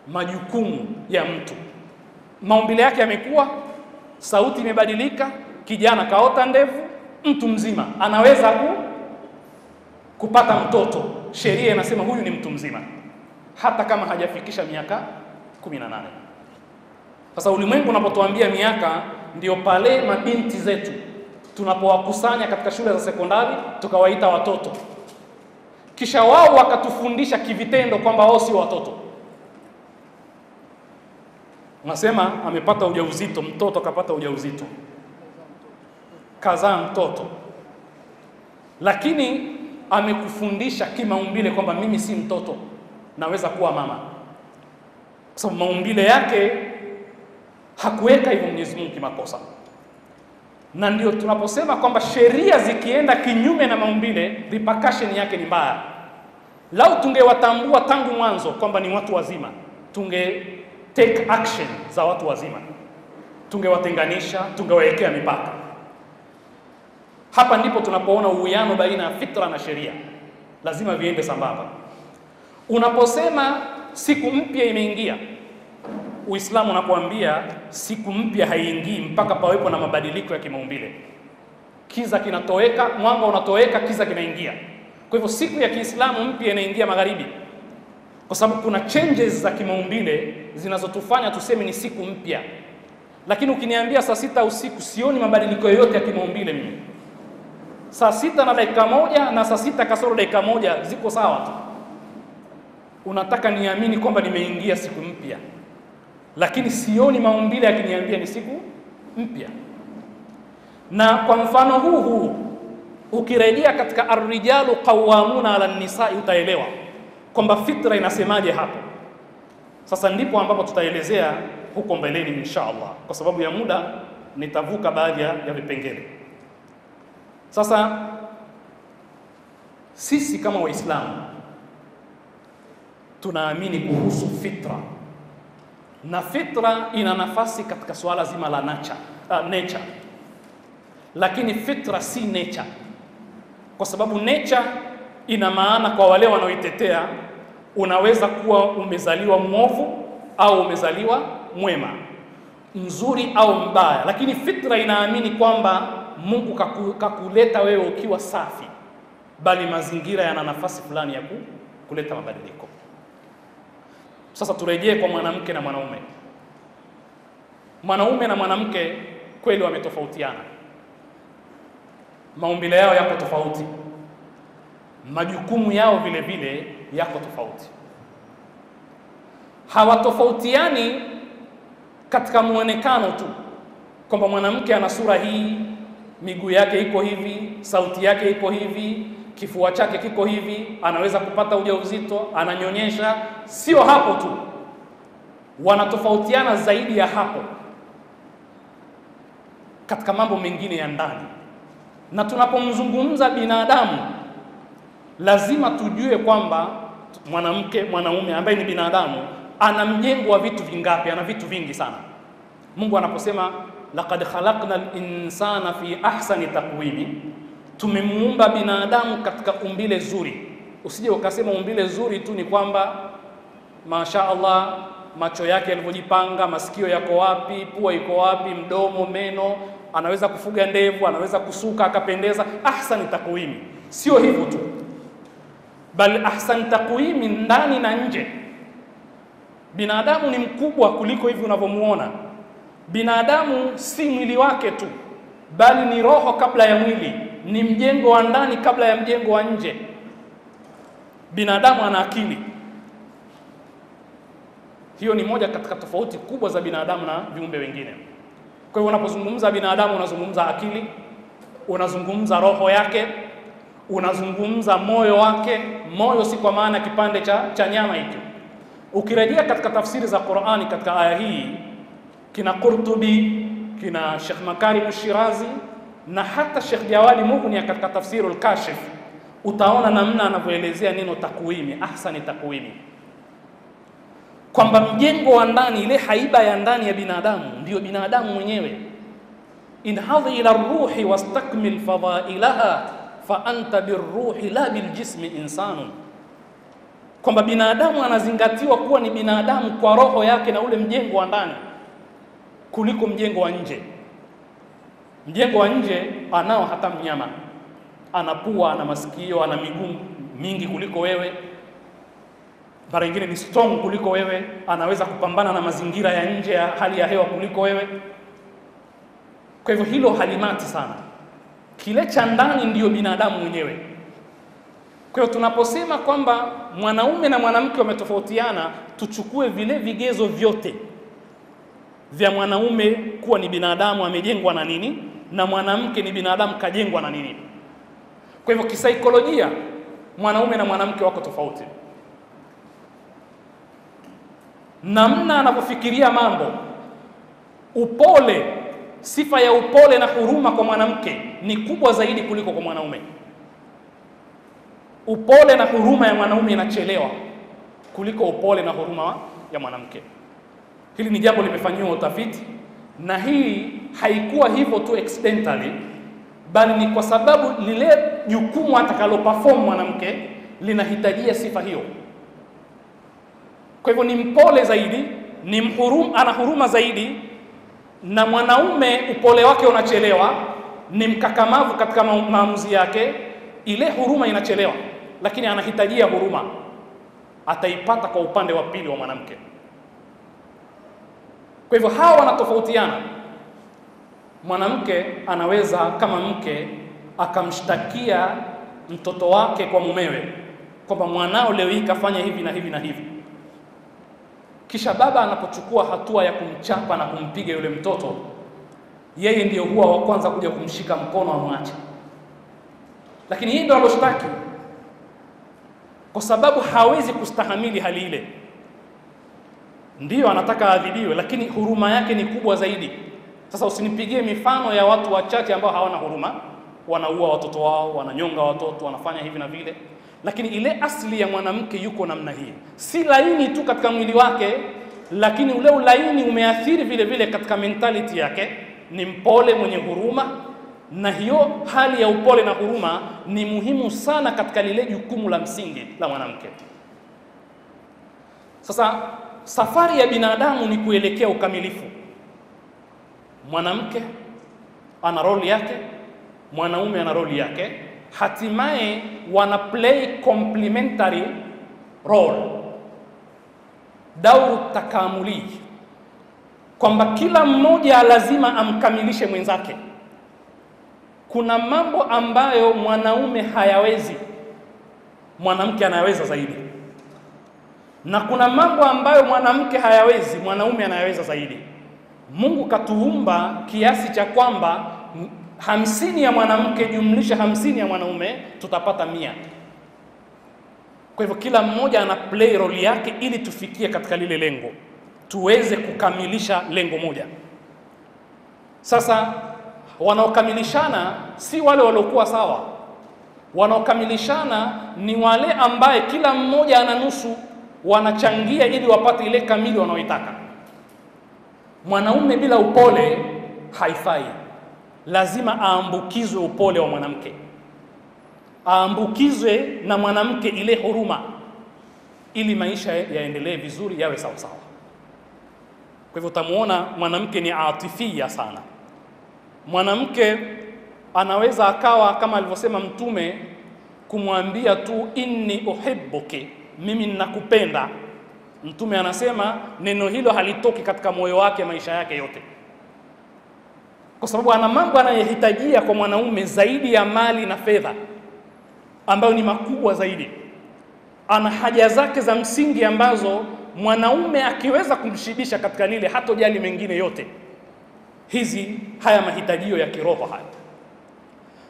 majukumu ya mtu. Maumbile yake yamekuwa, sauti imebadilika, kijana kaota ndevu, mtu mzima anaweza kupata mtoto. Sheria inasema huyu ni mtu mzima hata kama hajafikisha miaka 18. Sasa ulimwengu unapotuambia miaka, ndio pale mabinti zetu tunapowakusanya katika shule za sekondari tukawaita watoto, kisha wao wakatufundisha kivitendo kwamba wao si watoto. Unasema amepata ujauzito, mtoto kapata ujauzito, kazaa mtoto, lakini amekufundisha kimaumbile kwamba mimi si mtoto, naweza kuwa mama. Kwa sababu maumbile yake hakuweka hivyo Mwenyezi Mungu kimakosa. Na ndio tunaposema kwamba sheria zikienda kinyume na maumbile, repercussion yake ni mbaya. Lau tungewatambua tangu mwanzo kwamba ni watu wazima, tunge take action za watu wazima, tungewatenganisha, tungewawekea mipaka. Hapa ndipo tunapoona uwiano baina ya fitra na sheria, lazima viende sambamba. Unaposema siku mpya imeingia, Uislamu unakuambia siku mpya haiingii mpaka pawepo na mabadiliko ya kimaumbile. Kiza kinatoweka, mwanga unatoweka, kiza kinaingia. Kwa hivyo siku ya Kiislamu mpya inaingia magharibi, kwa sababu kuna changes za kimaumbile zinazotufanya tuseme ni siku mpya. Lakini ukiniambia saa 6 usiku sioni mabadiliko yoyote ya kimaumbile mimi, saa 6 na dakika 1 na saa 6 kasoro dakika 1 ziko sawa tu, unataka niamini kwamba nimeingia siku mpya, lakini sioni maumbile yakiniambia ni siku mpya. Na kwa mfano huu ukirejea katika ar-rijalu qawwamuna 'ala an-nisa'i utaelewa kwamba fitra inasemaje hapo. Sasa ndipo ambapo tutaelezea huko mbeleni inshallah. Kwa sababu ya muda nitavuka baadhi ya vipengele. Sasa sisi kama Waislamu tunaamini kuhusu fitra na fitra ina nafasi katika swala zima la nature. Lakini fitra si nature, kwa sababu nature ina maana kwa wale wanaoitetea, unaweza kuwa umezaliwa mwovu au umezaliwa mwema, mzuri au mbaya. Lakini fitra inaamini kwamba Mungu kakuleta wewe ukiwa safi, bali mazingira yana nafasi fulani ya kuleta mabadiliko. Sasa turejee kwa mwanamke na mwanaume. Mwanaume na mwanamke kweli wametofautiana, maumbile yao yako tofauti, majukumu yao vile vile yako tofauti. Hawatofautiani katika muonekano tu, kwamba mwanamke ana sura hii, miguu yake iko hivi, sauti yake iko hivi, kifua chake kiko hivi, anaweza kupata ujauzito, ananyonyesha. Sio hapo tu, wanatofautiana zaidi ya hapo katika mambo mengine ya ndani. Na tunapomzungumza binadamu, lazima tujue kwamba mwanamke, mwanaume ambaye ni binadamu ana mjengo wa vitu vingapi? Ana vitu vingi sana. Mungu anaposema laqad khalaqna al-insana fi ahsani taqwimi, tumemuumba binadamu katika umbile zuri. Usije ukasema umbile zuri tu ni kwamba masha Allah macho yake yalivyojipanga, masikio yako wapi, pua iko wapi, mdomo, meno, anaweza kufuga ndevu, anaweza kusuka akapendeza. Ahsani taqwimi sio hivyo tu, bali ahsani taqwimi ndani na nje. Binadamu ni mkubwa kuliko hivi unavyomuona. Binadamu si mwili wake tu, bali ni roho kabla ya mwili, ni mjengo wa ndani kabla ya mjengo wa nje. Binadamu ana akili. Hiyo ni moja katika tofauti kubwa za binadamu na viumbe wengine. Kwa hiyo unapozungumza binadamu, unazungumza akili, unazungumza roho yake, unazungumza moyo wake. Moyo si kwa maana kipande cha nyama hicho. Ukirejea katika tafsiri za Qur'ani katika aya hii, kina Qurtubi, kina Sheikh Makarim Shirazi na hata Sheikh Jawadi Mughni katika tafsirul Kashif, utaona namna anavyoelezea neno takwimi, ahsani takwimi, kwamba mjengo wa ndani, ile haiba ya ndani ya binadamu ndio binadamu mwenyewe. Inhadhi ila ruhi wastakmil fadailaha fa anta birruhi la biljismi insanun, kwamba binadamu anazingatiwa kuwa ni binadamu kwa roho yake na ule mjengo wa ndani kuliko mjengo wa nje. Mjengo wa nje anao hata mnyama, ana pua, ana masikio, ana miguu mingi kuliko wewe, mara nyingine ni strong kuliko wewe, anaweza kupambana na mazingira ya nje ya hali ya hewa kuliko wewe. Kwa hivyo hilo halimati sana, kile cha ndani ndiyo binadamu mwenyewe. Kwa hiyo tunaposema kwamba mwanaume na mwanamke wametofautiana, tuchukue vile vigezo vyote vya mwanaume kuwa ni binadamu amejengwa na nini, na mwanamke ni binadamu kajengwa na nini. Kwa hivyo kisaikolojia mwanaume na mwanamke wako tofauti. Namna anapofikiria mambo, upole, sifa ya upole na huruma kwa mwanamke ni kubwa zaidi kuliko kwa mwanaume. Upole na huruma ya mwanaume inachelewa kuliko upole na huruma ya mwanamke. Hili ni jambo limefanyiwa utafiti, na hii haikuwa hivyo tu accidentally, bali ni kwa sababu lile jukumu atakalo perform mwanamke linahitajia sifa hiyo. Kwa hivyo ni mpole zaidi, ni ana huruma zaidi, na mwanaume upole wake unachelewa, ni mkakamavu katika maamuzi yake, ile huruma inachelewa, lakini anahitajia huruma, ataipata kwa upande wa pili wa mwanamke. Kwa hivyo hawa wanatofautiana. Mwanamke anaweza kama mke akamshtakia mtoto wake kwa mumewe kwamba mwanao leo hii kafanya hivi na hivi na hivi, kisha baba anapochukua hatua ya kumchapa na kumpiga yule mtoto, yeye ndiyo huwa wa kwanza kuja kumshika mkono amwache, lakini yeye ndio aloshtaki, kwa sababu hawezi kustahamili hali ile. Ndiyo anataka adhibiwe, lakini huruma yake ni kubwa zaidi. Sasa usinipigie mifano ya watu wachache ambao hawana huruma, wanaua watoto wao, wananyonga watoto, wanafanya hivi na vile. Lakini ile asili ya mwanamke yuko namna hii, si laini tu katika mwili wake, lakini ule ulaini umeathiri vile vile katika mentality yake, ni mpole, mwenye huruma, na hiyo hali ya upole na huruma ni muhimu sana katika lile jukumu la msingi la mwanamke. Sasa safari ya binadamu ni kuelekea ukamilifu. Mwanamke ana role yake, mwanaume ana role yake, hatimaye wana play complementary role, dauru takamuli, kwamba kila mmoja lazima amkamilishe mwenzake. Kuna mambo ambayo mwanaume hayawezi, mwanamke anayaweza zaidi, na kuna mambo ambayo mwanamke hayawezi, mwanaume anayaweza zaidi. Mungu katuumba kiasi cha kwamba 50 ya mwanamke jumlisha 50 ya mwanaume tutapata 100. Kwa hivyo kila mmoja ana play role yake ili tufikie katika lile lengo, tuweze kukamilisha lengo moja. Sasa wanaokamilishana si wale waliokuwa sawa. Wanaokamilishana ni wale ambaye kila mmoja ana nusu, wanachangia ili wapate ile kamili wanaoitaka. Mwanaume bila upole haifai. Lazima aambukizwe upole wa mwanamke, aambukizwe na mwanamke ile huruma, ili maisha yaendelee vizuri, yawe sawa sawa. Kwa hivyo utamuona mwanamke ni atifia sana. Mwanamke anaweza akawa kama alivyosema Mtume, kumwambia tu inni uhibbuki, mimi ninakupenda. Mtume anasema neno hilo halitoki katika moyo wake maisha yake yote, kwa sababu ana mambo anayohitajia kwa mwanaume zaidi ya mali na fedha, ambayo ni makubwa zaidi. Ana haja zake za msingi ambazo mwanaume akiweza kumshibisha katika lile, hatojali mengine yote. Haya mahitajio ya kiroho haya.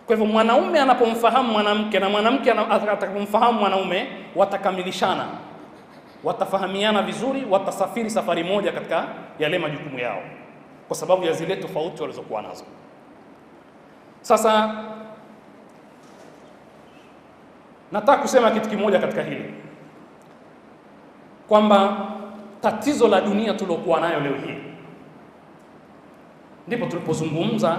Kwa hivyo mwanaume anapomfahamu mwanamke na mwanamke atakapomfahamu mwanaume, watakamilishana, watafahamiana vizuri, watasafiri safari moja katika yale majukumu yao, kwa sababu ya zile tofauti walizokuwa nazo. Sasa nataka kusema kitu kimoja katika hili, kwamba tatizo la dunia tulokuwa nayo leo hii, ndipo tulipozungumza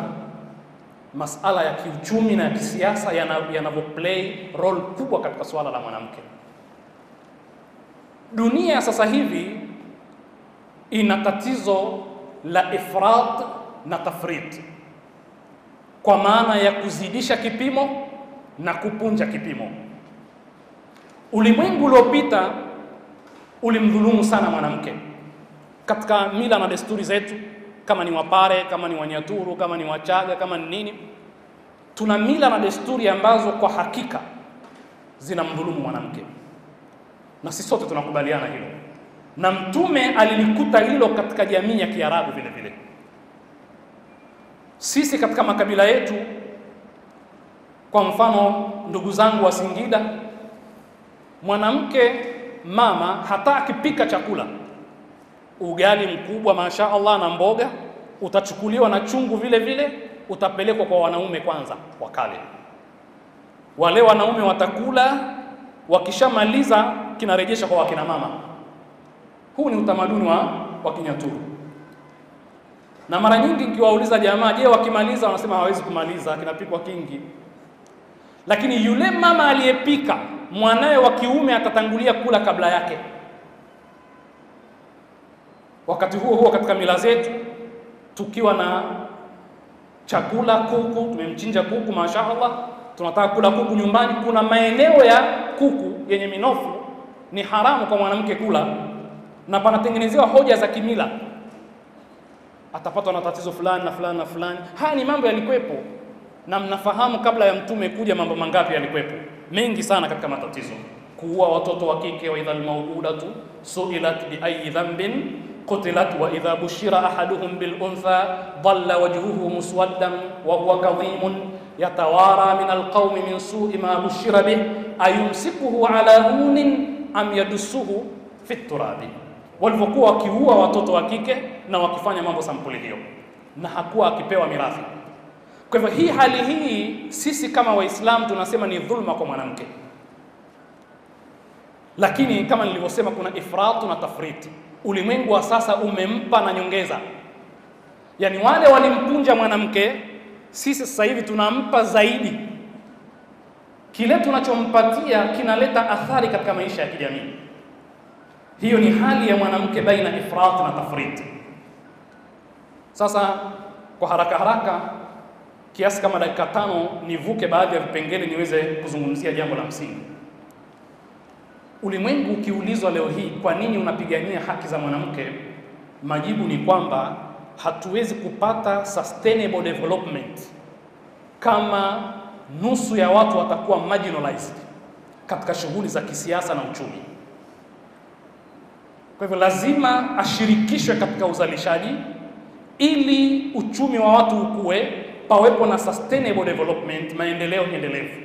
masala ya kiuchumi na ya kisiasa yanavyoplay role kubwa katika swala la mwanamke. Dunia sasa hivi ina tatizo la ifrat na tafrit, kwa maana ya kuzidisha kipimo na kupunja kipimo. Ulimwengu uliopita ulimdhulumu sana mwanamke katika mila na desturi zetu, kama ni Wapare, kama ni Wanyaturu, kama ni Wachaga, kama ni nini. Tuna mila na desturi ambazo kwa hakika zinamdhulumu mwanamke, na sisi sote tunakubaliana hilo, na Mtume alilikuta hilo katika jamii ya Kiarabu vile vile. Sisi katika makabila yetu, kwa mfano ndugu zangu wa Singida, mwanamke mama hata akipika chakula, ugali mkubwa masha Allah na mboga, utachukuliwa na chungu vile vile, utapelekwa kwa wanaume kwanza wakale. Wale wanaume watakula, wakishamaliza kinarejesha kwa wakina mama. Huu ni utamaduni wa Kinyaturu. Na mara nyingi nikiwauliza jamaa, je, wakimaliza? Wanasema hawezi kumaliza, kinapikwa kingi. Lakini yule mama aliyepika, mwanae wa kiume atatangulia kula kabla yake. Wakati huo katika mila zetu, tukiwa na chakula, kuku, tumemchinja kuku mashaallah, tunataka kula kuku nyumbani, kuna maeneo ya kuku yenye minofu ni haramu kwa mwanamke kula, na panatengenezewa hoja za kimila, atapatwa na tatizo fulani na fulani na fulani. Haya ni mambo yalikwepo, na mnafahamu kabla ya Mtume kuja mambo mangapi yalikwepo, mengi sana katika matatizo. Kuua watoto wa kike, wa idhal mawudatu su'ilat bi ayi dhanbin qutilat, wa idha bushira ahaduhum bil untha dhalla wajhuhu muswaddan wa huwa kadhimun yatawara min alqawmi min su'i ma bushira bih ayumsikuhu ala hunin am yadussuhu fi turabi. Walivyokuwa wakiua watoto wa kike na wakifanya mambo sampuli hiyo, na hakuwa akipewa mirathi. Kwa hivyo hii hali hii sisi kama Waislamu tunasema ni dhulma kwa mwanamke. Lakini kama nilivyosema, kuna ifratu na tafriti. ulimwengu wa sasa umempa na nyongeza. Yaani wale walimpunja mwanamke, sisi sasa hivi tunampa zaidi. Kile tunachompatia kinaleta athari katika maisha ya kijamii. Hiyo ni hali ya mwanamke baina ifrat na tafrit. Sasa kwa haraka kiasi kama dakika 5 nivuke baadhi ya vipengele niweze kuzungumzia jambo la msingi. Ulimwengu ukiulizwa leo hii kwa nini unapigania haki za mwanamke, majibu ni kwamba hatuwezi kupata sustainable development kama nusu ya watu watakuwa marginalized katika shughuli za kisiasa na uchumi. Kwa hivyo lazima ashirikishwe katika uzalishaji ili uchumi wa watu ukue, pawepo na sustainable development, maendeleo endelevu.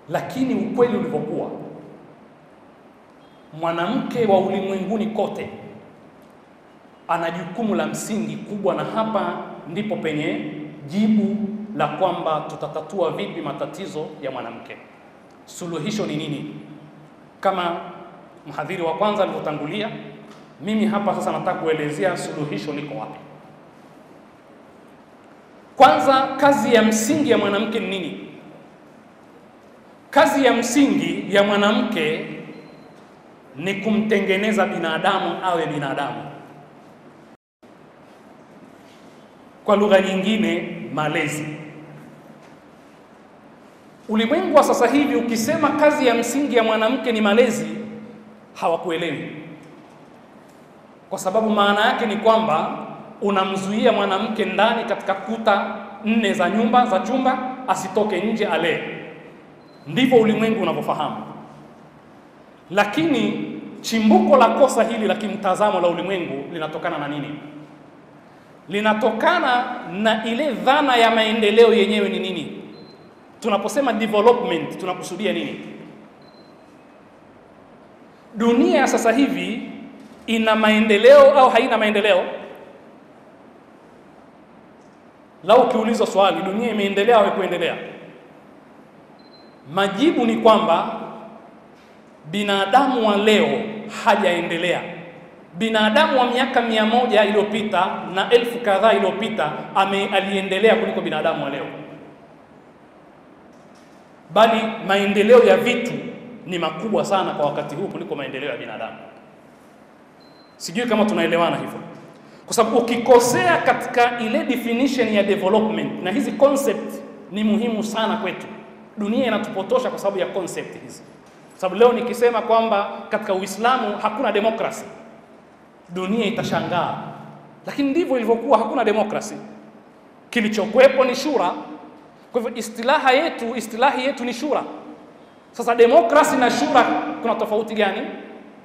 Lakini ukweli ulivyokuwa, mwanamke wa ulimwenguni kote ana jukumu la msingi kubwa, na hapa ndipo penye jibu la kwamba tutatatua vipi matatizo ya mwanamke. Suluhisho ni nini? Kama mhadhiri wa kwanza alivyotangulia, mimi hapa sasa nataka kuelezea suluhisho liko wapi. Kwanza, kazi ya msingi ya mwanamke ni nini? Kazi ya msingi ya mwanamke ni kumtengeneza binadamu awe binadamu. Kwa lugha nyingine, malezi. Ulimwengu wa sasa hivi ukisema kazi ya msingi ya mwanamke ni malezi, hawakuelewi. Kwa sababu maana yake ni kwamba unamzuia mwanamke ndani katika kuta 4 za nyumba za chumba, asitoke nje alee. Ndivyo ulimwengu unavyofahamu. Lakini chimbuko la kosa hili la kimtazamo la ulimwengu linatokana na nini? Linatokana na ile dhana ya maendeleo yenyewe ni nini? Tunaposema development tunakusudia nini? Dunia sasa hivi ina maendeleo au haina maendeleo? Lau ukiulizwa swali, dunia imeendelea au haikuendelea? Majibu ni kwamba binadamu wa leo hajaendelea. Binadamu wa miaka 100 iliyopita na 1000 kadhaa iliyopita aliendelea kuliko binadamu wa leo. Bali maendeleo ya vitu ni makubwa sana kwa wakati huu kuliko maendeleo ya binadamu. Sijui kama tunaelewana hivyo. Kwa sababu ukikosea katika ile definition ya development, na hizi concept ni muhimu sana kwetu. Dunia inatupotosha kwa sababu ya concept hizi. Sababu leo nikisema kwamba katika Uislamu hakuna demokrasi, dunia itashangaa. Lakini ndivyo ilivyokuwa, hakuna demokrasi. Kilichokuwepo ni shura. Kwa hivyo istilahi yetu ni shura. Sasa demokrasi na shura kuna tofauti gani?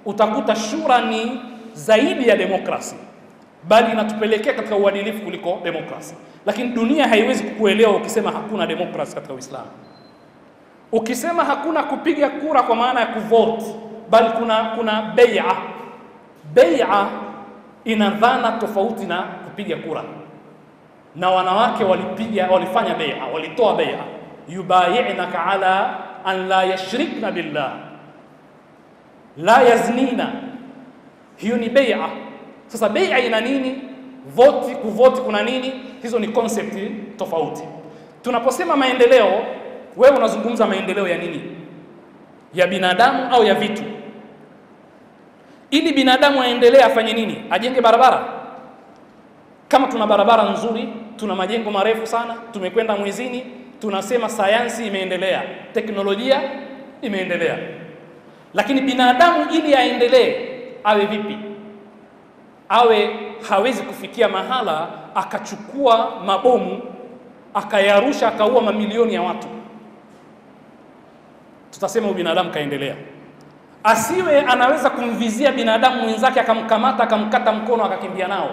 Utakuta shura ni zaidi ya demokrasi, bali inatupelekea katika uadilifu kuliko demokrasi. Lakini dunia haiwezi kukuelewa ukisema hakuna demokrasi katika Uislamu. Ukisema hakuna kupiga kura kwa maana ya kuvote, bali kuna bai'a. Bai'a ina dhana tofauti na kupiga kura. Na wanawake walifanya bai'a, walitoa bai'a. Yubayi'naka ala an la yashrikna billah, la yaznina. Hiyo ni bai'a. Sasa bai'a ina nini? Kuvote kuna nini? Hizo ni concept tofauti. Tunaposema maendeleo, wewe unazungumza maendeleo ya nini? Ya binadamu au ya vitu? Ili binadamu aendelee afanye nini? Ajenge barabara. Kama tuna barabara nzuri, tuna majengo marefu sana, tumekwenda mwezini, tunasema sayansi imeendelea, teknolojia imeendelea. Lakini binadamu ili aendelee awe vipi? Awe hawezi kufikia mahala akachukua mabomu akayarusha akaua mamilioni ya watu. Tutasema ubinadamu kaendelea. Asiwe anaweza kumvizia binadamu mwenzake akamkamata akamkata mkono akakimbia nao.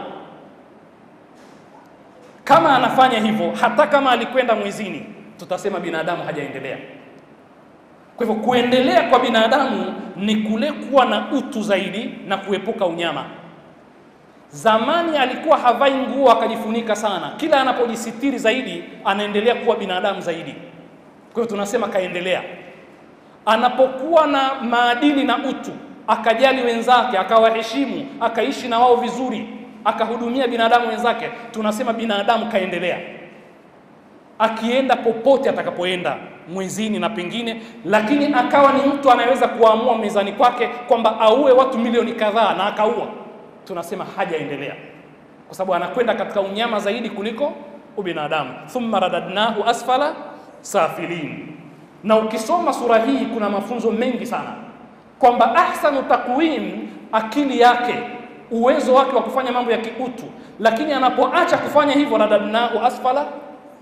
Kama anafanya hivyo, hata kama alikwenda mwezini, tutasema binadamu hajaendelea. Kwa hivyo kuendelea kwa binadamu ni kule kuwa na utu zaidi na kuepuka unyama. Zamani alikuwa havai nguo akajifunika sana, kila anapojisitiri zaidi anaendelea kuwa binadamu zaidi. Kwa hiyo tunasema kaendelea. anapokuwa na maadili na utu, akajali wenzake, akawaheshimu, akaishi na wao vizuri, akahudumia binadamu wenzake, tunasema binadamu kaendelea. Akienda popote atakapoenda, mwezini na pengine, lakini akawa ni mtu anayeweza kuamua mezani kwake kwamba auwe watu milioni kadhaa na akaua, tunasema hajaendelea, kwa sababu anakwenda katika unyama zaidi kuliko ubinadamu. Thumma radadnahu asfala safilin. Na ukisoma sura hii kuna mafunzo mengi sana, kwamba ahsanu taqwim, akili yake, uwezo wake wa kufanya mambo ya kiutu, lakini anapoacha kufanya hivyo, radadnahu asfala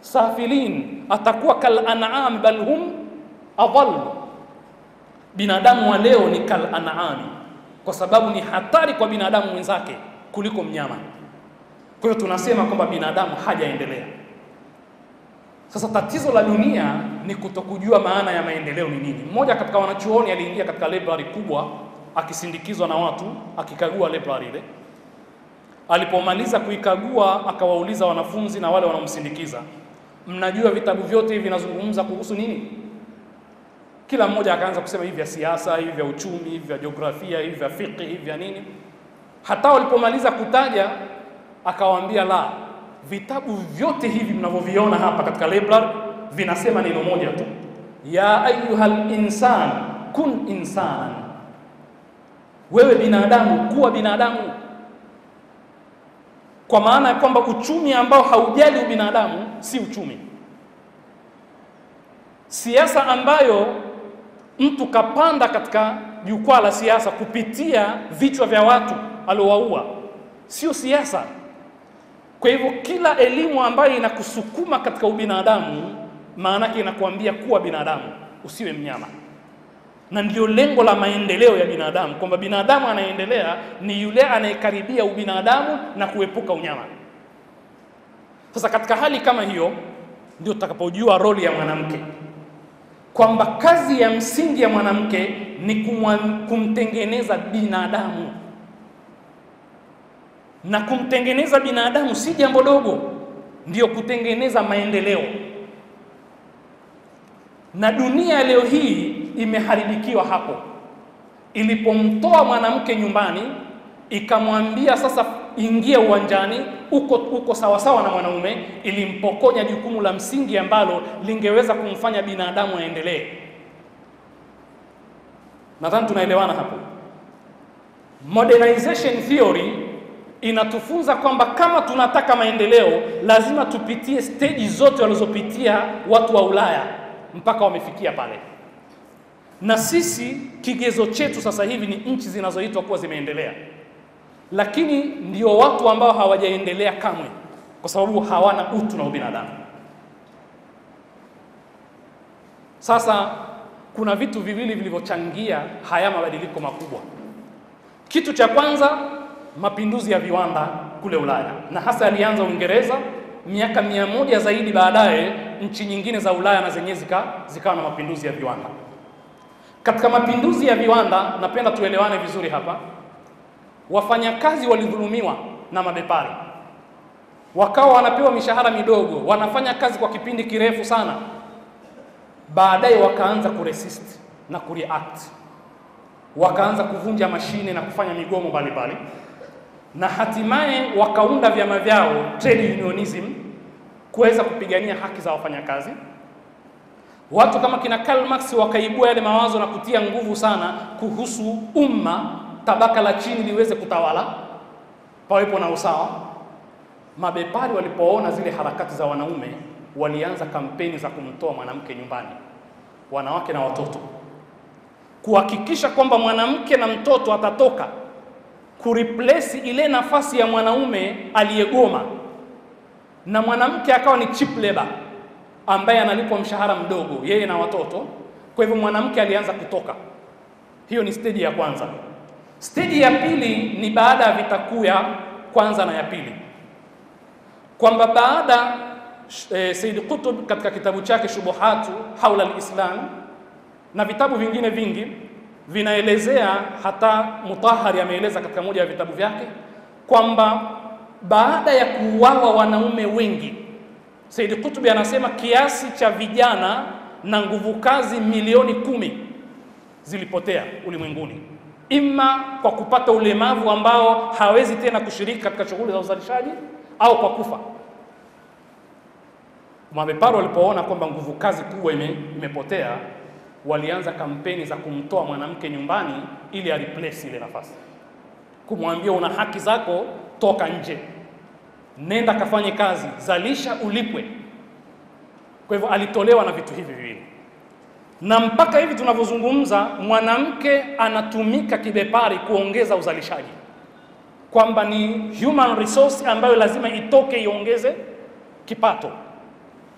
safilin, atakuwa kal an'am bal hum adall. Binadamu wa leo ni kal an'am, kwa sababu ni hatari kwa binadamu mwenzake kuliko mnyama. Kwa hiyo tunasema kwamba binadamu hajaendelea. Sasa tatizo la dunia ni kutokujua maana ya maendeleo ni nini. Mmoja katika wanachuoni aliingia katika library kubwa akisindikizwa na watu, akikagua library ile. Alipomaliza kuikagua, akawauliza wanafunzi na wale wanaomsindikiza, mnajua vitabu vyote hivi vinazungumza kuhusu nini? Kila mmoja akaanza kusema hivi vya siasa, hivi vya uchumi, hivi vya jiografia, hivi vya fiqh, hivi vya nini. Hata walipomaliza kutaja, akawaambia la, vitabu vyote hivi mnavyoviona hapa katika library vinasema neno moja tu, ya ayyuhal insan kun insanan, wewe binadamu kuwa binadamu. Kwa maana ya kwamba uchumi ambao haujali ubinadamu si uchumi. Siasa ambayo mtu kapanda katika jukwaa la siasa kupitia vichwa vya watu aliowaua sio siasa. Kwa hivyo kila elimu ambayo inakusukuma katika ubinadamu, maana yake inakuambia kuwa binadamu, usiwe mnyama. Na ndio lengo la maendeleo ya binadamu, kwamba binadamu anaendelea ni yule anayekaribia ubinadamu na kuepuka unyama. Sasa katika hali kama hiyo ndio tutakapojua roli ya mwanamke, kwamba kazi ya msingi ya mwanamke ni kumtengeneza binadamu. Na kumtengeneza binadamu si jambo dogo, ndio kutengeneza maendeleo. Na dunia leo hii imeharibikiwa hapo. Ilipomtoa mwanamke nyumbani, ikamwambia sasa ingia uwanjani, uko sawa sawa na mwanaume, ilimpokonya jukumu la msingi ambalo lingeweza kumfanya binadamu aendelee. Nadhani tunaelewana hapo. Modernization theory inatufunza kwamba kama tunataka maendeleo lazima tupitie stage zote walizopitia watu wa Ulaya mpaka wamefikia pale. Na sisi kigezo chetu sasa hivi ni nchi zinazoitwa kuwa zimeendelea, lakini ndio watu ambao hawajaendelea kamwe, kwa sababu hawana utu na ubinadamu. Sasa kuna vitu viwili vilivyochangia haya mabadiliko makubwa. Kitu cha kwanza, mapinduzi ya viwanda kule Ulaya, na hasa yalianza Uingereza. Miaka 100 zaidi baadaye nchi nyingine za Ulaya na zenyewe zikawa na mapinduzi ya viwanda. Katika mapinduzi ya viwanda, napenda tuelewane vizuri hapa, wafanyakazi walidhulumiwa na mabepari, wakawa wanapewa mishahara midogo, wanafanya kazi kwa kipindi kirefu sana. Baadaye wakaanza kuresist na kureact, wakaanza kuvunja mashine na kufanya migomo mbalimbali, na hatimaye wakaunda vyama vyao, trade unionism, kuweza kupigania haki za wafanyakazi. Watu kama kina Karl Marx wakaibua yale mawazo na kutia nguvu sana kuhusu umma, tabaka la chini liweze kutawala, pawepo na usawa. Mabepari walipoona zile harakati za wanaume, walianza kampeni za kumtoa mwanamke nyumbani, wanawake na watoto, kuhakikisha kwamba mwanamke na mtoto atatoka, kureplace ile nafasi ya mwanaume aliyegoma, na mwanamke akawa ni cheap labor ambaye analipwa mshahara mdogo, yeye na watoto. Kwa hivyo mwanamke alianza kutoka. Hiyo ni stage ya kwanza. Stage ya pili ni baada ya vita kuu ya kwanza na ya pili, kwamba baada Said Qutb katika kitabu chake Shubuhatu Haula al-Islam na vitabu vingine vingi vinaelezea, hata Mutahari ameeleza katika moja ya vitabu vyake kwamba baada ya kuuawa wanaume wengi, Said Qutb anasema kiasi cha vijana na nguvu kazi milioni 10 zilipotea ulimwenguni, ima kwa kupata ulemavu ambao hawezi tena kushiriki katika shughuli za uzalishaji au kwa kufa. Mabepari walipoona kwamba nguvu kazi kubwa imepotea, walianza kampeni za kumtoa mwanamke nyumbani ili replace ile nafasi, kumwambia una haki zako, toka nje, nenda kafanye kazi, zalisha, ulipwe. Kwa hivyo alitolewa na vitu hivi viwili, na mpaka hivi tunavyozungumza mwanamke anatumika kibepari kuongeza uzalishaji, kwamba ni human resource ambayo lazima itoke iongeze kipato.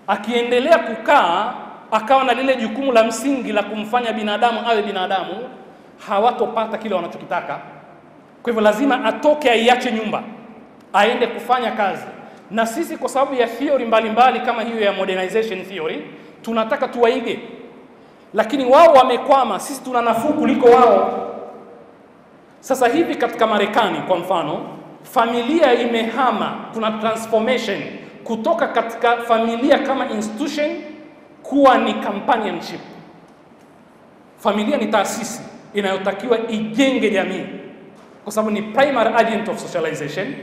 Akiendelea kukaa akawa na lile jukumu la msingi la kumfanya binadamu awe binadamu, hawatopata kile wanachokitaka. Kwa hivyo lazima atoke, aiache nyumba, aende kufanya kazi. Na sisi kwa sababu ya theory mbalimbali kama hiyo ya modernization theory tunataka tuwaige, lakini wao wamekwama, sisi tuna nafuu kuliko wao. Sasa hivi katika Marekani kwa mfano, familia imehama, kuna transformation kutoka katika familia kama institution kuwa ni companionship. Familia ni taasisi inayotakiwa ijenge jamii kwa sababu ni primary agent of socialization,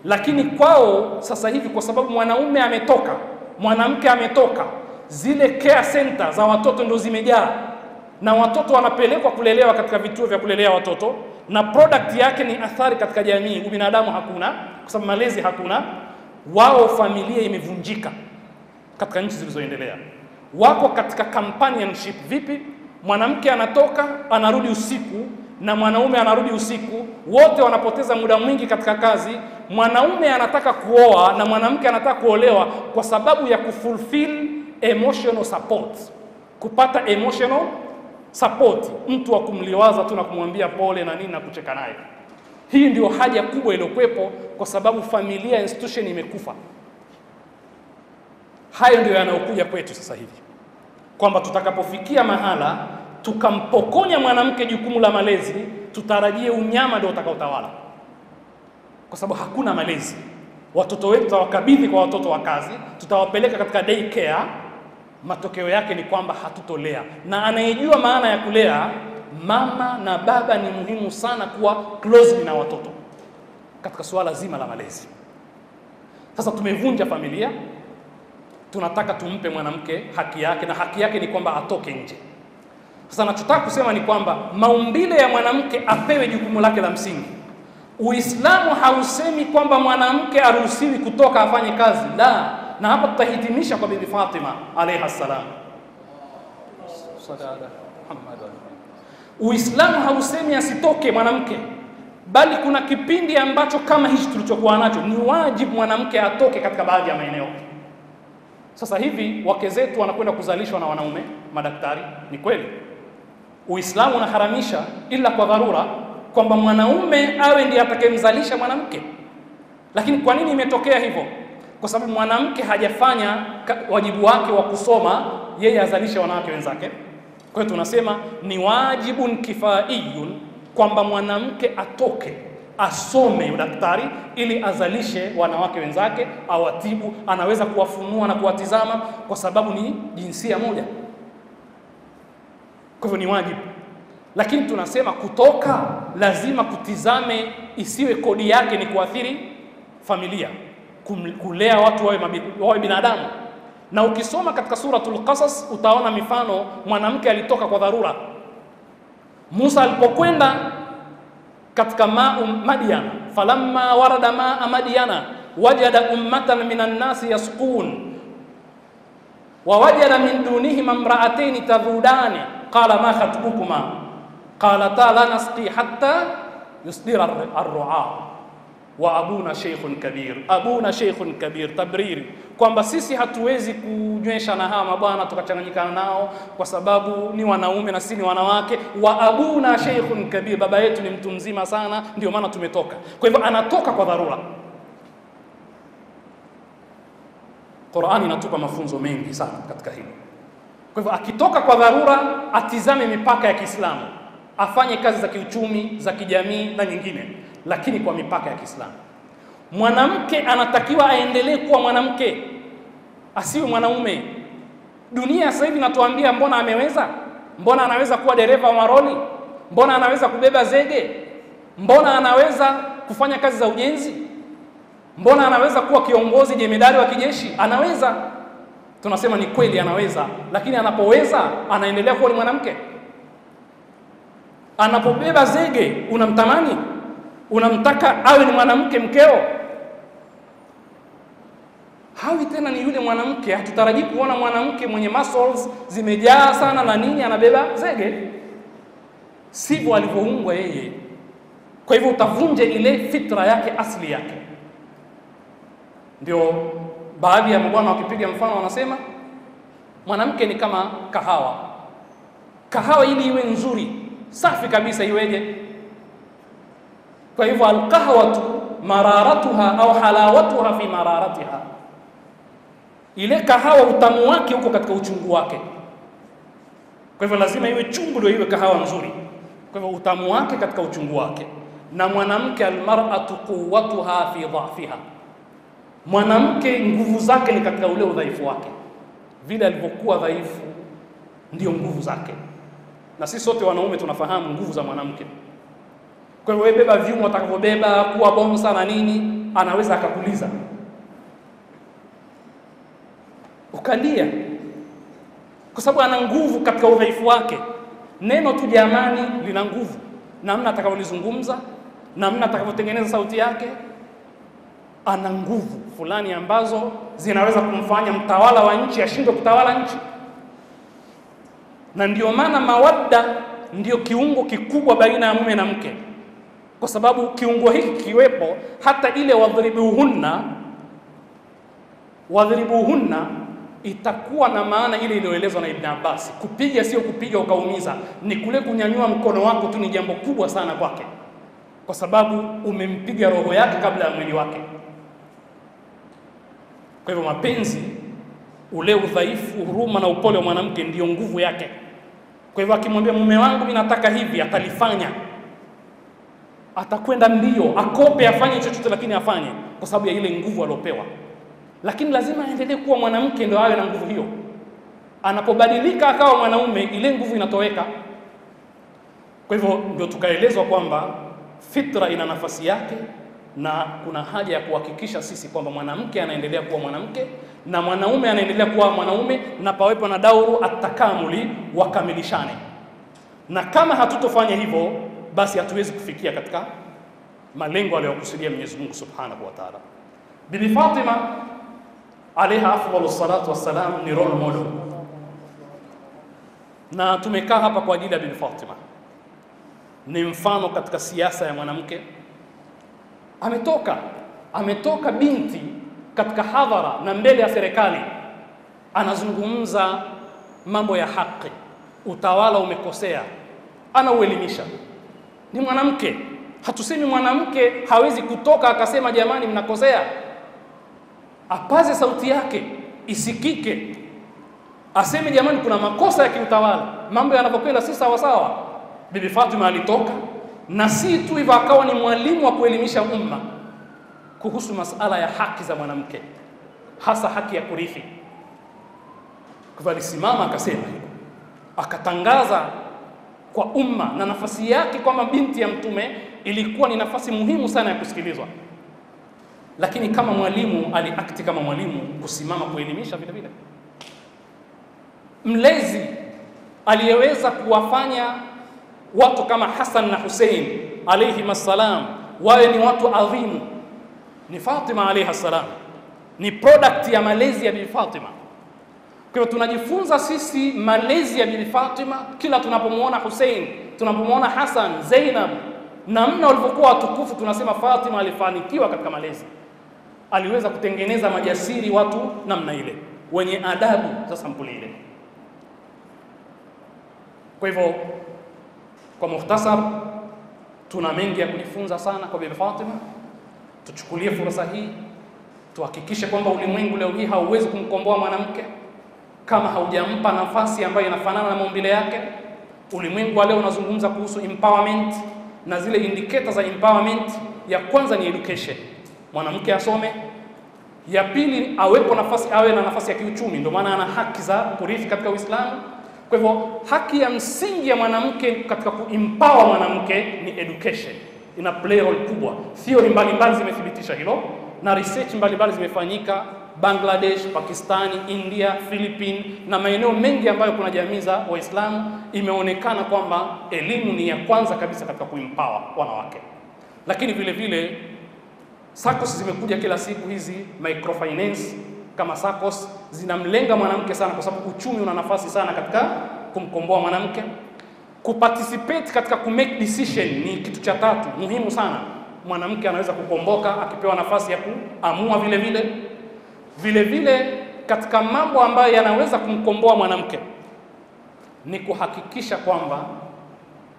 lakini kwao sasa hivi kwa sababu mwanaume ametoka, mwanamke ametoka, zile care center za watoto ndio zimejaa, na watoto wanapelekwa kulelewa katika vituo vya kulelea watoto, na product yake ni athari katika jamii. Ubinadamu hakuna kwa sababu malezi hakuna. Wao familia imevunjika katika nchi zilizoendelea, wako katika companionship. Vipi? Mwanamke anatoka anarudi usiku na mwanaume anarudi usiku, wote wanapoteza muda mwingi katika kazi. Mwanaume anataka kuoa na mwanamke anataka kuolewa kwa sababu ya kufulfill emotional support, kupata emotional support, mtu wa kumliwaza tu na kumwambia pole na nini na kucheka naye. Hii ndio haja kubwa iliyokuwepo kwa sababu familia institution imekufa. Hayo ndio yanayokuja kwetu sasa hivi, kwamba tutakapofikia mahala tukampokonya mwanamke jukumu la malezi, tutarajie unyama ndio utakaotawala, kwa sababu hakuna malezi. Watoto wetu tutawakabidhi kwa watoto wa kazi, tutawapeleka katika day care. Matokeo yake ni kwamba hatutolea, na anayejua maana ya kulea, mama na baba ni muhimu sana kuwa close na watoto katika suala zima la malezi. Sasa tumevunja familia, tunataka tumpe mwanamke haki yake, na haki yake ni kwamba atoke nje. Sasa nachotaka kusema ni kwamba maumbile ya mwanamke apewe jukumu lake la msingi. Uislamu hausemi kwamba mwanamke aruhusiwi kutoka afanye kazi, la. Na hapa tutahitimisha kwa Bibi Fatima alayha salam. Uislamu hausemi asitoke mwanamke, bali kuna kipindi ambacho kama hichi tulichokuwa nacho ni wajibu mwanamke atoke katika baadhi ya maeneo. Sasa hivi wake zetu wanakwenda kuzalishwa na wanaume madaktari. Ni kweli Uislamu unaharamisha ila kwa dharura kwamba mwanaume awe ndiye atakayemzalisha mwanamke. Lakini kwa nini imetokea hivyo? Kwa sababu mwanamke hajafanya wajibu wake wa kusoma, yeye azalishe wanawake wenzake. Kwa hiyo tunasema ni wajibun kifaiyun kwamba mwanamke atoke asome udaktari ili azalishe wanawake wenzake, awatibu, anaweza kuwafunua na kuwatizama kwa sababu ni jinsia moja. Kwa hivyo ni wajibu. Lakini tunasema kutoka lazima kutizame, isiwe kodi yake ni kuathiri familia, kulea watu wawe binadamu. Na ukisoma katika suratul Qasas utaona mifano mwanamke alitoka kwa dharura. Musa alipokwenda katika Madian, falamma warada maa Madiana wajada ummatan minan nasi yasqun wa wajada min dunihim imra'atayn tadhudani qala ma khatbukuma qalata la nasqi hatta yusdira ar-ru'a wa abuna shaykhun kabir. Abuna shaykhun kabir, tabriri kwamba sisi hatuwezi kunywesha na hawa mabwana tukachanganyikana nao kwa sababu ni wanaume na sisi ni wanawake. Wa abuna shaykhun kabir, baba yetu ni mtu mzima sana, ndio maana tumetoka. Kwa hivyo anatoka kwa dharura. Qur'ani inatupa mafunzo mengi sana katika hili. Kwa hivyo akitoka kwa dharura atizame mipaka ya Kiislamu, afanye kazi za kiuchumi, za kijamii na nyingine, lakini kwa mipaka ya Kiislamu. Mwanamke anatakiwa aendelee kuwa mwanamke, asiwe mwanaume. Dunia sasa hivi natuambia mbona ameweza? Mbona anaweza kuwa dereva wa maroli? Mbona anaweza kubeba zege? Mbona anaweza kufanya kazi za ujenzi? Mbona anaweza kuwa kiongozi jemedari wa kijeshi? Anaweza. Tunasema ni kweli anaweza, lakini anapoweza anaendelea kuwa ni mwanamke. Anapobeba zege unamtamani? Unamtaka awe ni mwanamke mkeo? Hawi tena ni yule mwanamke. Hatutarajii kuona mwanamke mwenye muscles zimejaa sana na nini anabeba zege. Sivyo alivyoumbwa yeye. Kwa hivyo utavunja ile fitra yake asili yake. Ndio baadhi ya mabwana wakipiga mfano wanasema mwanamke ni kama kahawa. Kahawa ili iwe nzuri, safi kabisa iweje? Kwa hivyo alqahwatu mararatuha au halawatuha fi mararatiha. Ile kahawa utamu wake uko katika uchungu wake. Kwa hivyo lazima iwe chungu ndio iwe kahawa nzuri. Kwa hivyo utamu wake katika uchungu wake. Na mwanamke almar'atu quwwatuha fi dhafiha. Mwanamke nguvu zake ni katika ule udhaifu wake. Vile alivyokuwa dhaifu ndio nguvu zake. Na sisi sote wanaume tunafahamu nguvu za mwanamke. Kwa hivyo wewe beba vyuma utakavyobeba, kuwa bonsa na nini, anaweza akakuliza. Ukalia. Kwa sababu ana nguvu katika udhaifu wake. Neno tu jamani lina nguvu. Namna atakavyolizungumza, namna atakavyotengeneza sauti yake, ana nguvu fulani ambazo zinaweza kumfanya mtawala wa nchi ashindwe kutawala nchi. Na ndio maana mawadda ndio kiungo kikubwa baina ya mume na mke. Kwa sababu kiungo hiki kiwepo, hata ile wadhribuhunna itakuwa na maana ile iliyoelezwa na Ibn Abbas. Kupiga sio kupiga ukaumiza, ni kule kunyanyua mkono wako tu, ni jambo kubwa sana kwake, kwa sababu umempiga roho yake kabla ya mwili wake. Kwa hivyo mapenzi, ule udhaifu, huruma na upole wa mwanamke ndio nguvu yake. Kwa hivyo akimwambia mume wangu mimi nataka hivi, atalifanya. Atakwenda mbio, akope, afanye chochote, lakini afanye kwa sababu ya ile nguvu aliyopewa. Lakini lazima aendelee kuwa mwanamke ndio awe na nguvu hiyo. Anapobadilika akawa mwanaume, ile nguvu inatoweka. Kwa hivyo ndio tukaelezwa kwamba fitra ina nafasi yake, na kuna haja ya kuhakikisha sisi kwamba mwanamke anaendelea kuwa mwanamke na mwanaume anaendelea kuwa mwanaume, na pawepo na dauru atakamuli, wakamilishane. Na kama hatutofanya hivyo, basi hatuwezi kufikia katika malengo aliyokusudia Mwenyezi Mungu Subhanahu wa Ta'ala. Bibi Fatima alayha afdalus salatu wassalam ni role model, na tumekaa hapa kwa ajili ya Bibi Fatima. Ni mfano katika siasa ya mwanamke. Ametoka binti katika hadhara na mbele ya serikali, anazungumza mambo ya haki, utawala umekosea, anauelimisha. Ni mwanamke. Hatusemi mwanamke hawezi kutoka akasema jamani mnakosea. Apaze sauti yake isikike, aseme jamani kuna makosa ya kiutawala, mambo yanapokwenda si sawa sawa. Bibi Fatima alitoka, na si tu hivyo, akawa ni mwalimu wa kuelimisha umma kuhusu masala ya haki za mwanamke, hasa haki ya kurithi. Kwa alisimama akasema hivyo, akatangaza kwa umma, na nafasi yake kama binti ya Mtume ilikuwa ni nafasi muhimu sana ya kusikilizwa. Lakini kama mwalimu aliakti kama mwalimu, kusimama kuelimisha vile vile. Mlezi aliyeweza kuwafanya watu kama Hassan na Hussein alayhi salam wawe ni watu adhimu ni Fatima alayha salam, ni product ya malezi ya Bibi Fatima. Kwa hiyo tunajifunza sisi malezi ya Bibi Fatima kila tunapomuona Hussein, tunapomuona Hassan, Zainab, namna walivyokuwa watukufu. Tunasema Fatima alifanikiwa katika malezi, aliweza kutengeneza majasiri watu namna ile, wenye adabu za sampuli ile. Kwa hivyo kwa mukhtasar, tuna mengi ya kujifunza sana kwa Bibi Fatima. Tuchukulie fursa hii, tuhakikishe kwamba ulimwengu leo hii hauwezi kumkomboa mwanamke kama haujampa nafasi ambayo inafanana na maumbile yake. Ulimwengu leo unazungumza kuhusu empowerment, na zile indicators za empowerment, ya kwanza ni education, mwanamke asome. Ya pili awe na nafasi ya kiuchumi, ndio maana ana haki za kurithi katika Uislamu. Kwa hivyo haki ya msingi ya mwanamke katika kuempower mwanamke ni education. Ina play role kubwa. Theory mbalimbali zimethibitisha hilo na research mbalimbali zimefanyika Bangladesh, Pakistani, India, Philippines na maeneo mengi ambayo kuna jamii za Waislamu. Imeonekana kwamba elimu ni ya kwanza kabisa katika kuempower wanawake. Lakini vile vile SACCOS zimekuja kila siku hizi, microfinance kama SACCOS zinamlenga mwanamke sana kwa sababu uchumi una nafasi sana katika kumkomboa mwanamke. Kuparticipate katika kumake decision ni kitu cha tatu muhimu sana. Mwanamke anaweza kukomboka akipewa nafasi ya kuamua vile vile katika mambo ambayo yanaweza kumkomboa mwanamke ni kuhakikisha kwamba,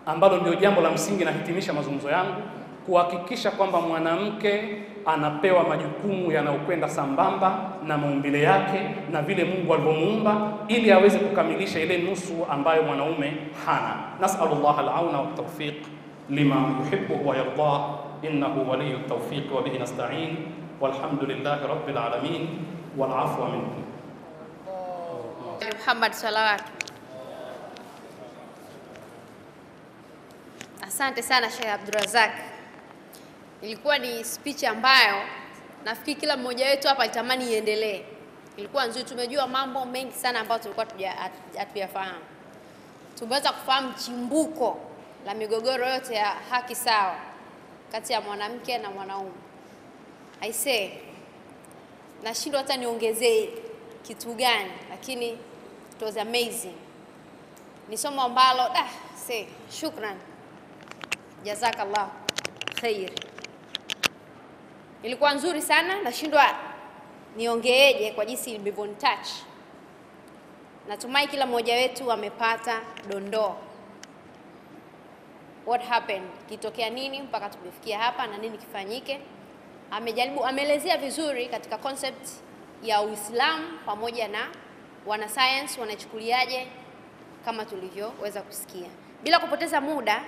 ambalo ndio jambo la msingi na hitimisha mazungumzo yangu, kuhakikisha kwamba mwanamke anapewa majukumu yanayokwenda sambamba na maumbile yake na vile Mungu alivyomuumba ili aweze kukamilisha ile nusu ambayo mwanaume hana. Nas'alullah al-auna wa tawfiq lima yuhibbu wa yarda innahu waliyyu tawfiq wa bihi nasta'in walhamdulillahi rabbil alamin wal afwa minkum. Muhammad salawat. Asante sana Sheikh Abdulrazak. Ilikuwa ni speech ambayo nafikiri kila mmoja wetu hapa alitamani iendelee. Ilikuwa nzuri, tumejua mambo mengi sana ambayo tulikuwa hatuyafahamu. Tumeweza kufahamu chimbuko la migogoro yote ya haki sawa kati ya mwanamke na mwanaume. I say, nashindwa hata niongezee kitu gani, lakini it was amazing. Ni somo ambalo shukran. Jazakallah khair. Ilikuwa nzuri sana, nashindwa niongeeje kwa jinsi ilivyonitouch. Natumai kila mmoja wetu amepata dondoo. What happened? Kitokea nini mpaka tumefikia hapa na nini kifanyike? Ameelezea vizuri katika concept ya Uislamu pamoja na wana science wanachukuliaje kama tulivyoweza kusikia. Bila kupoteza muda,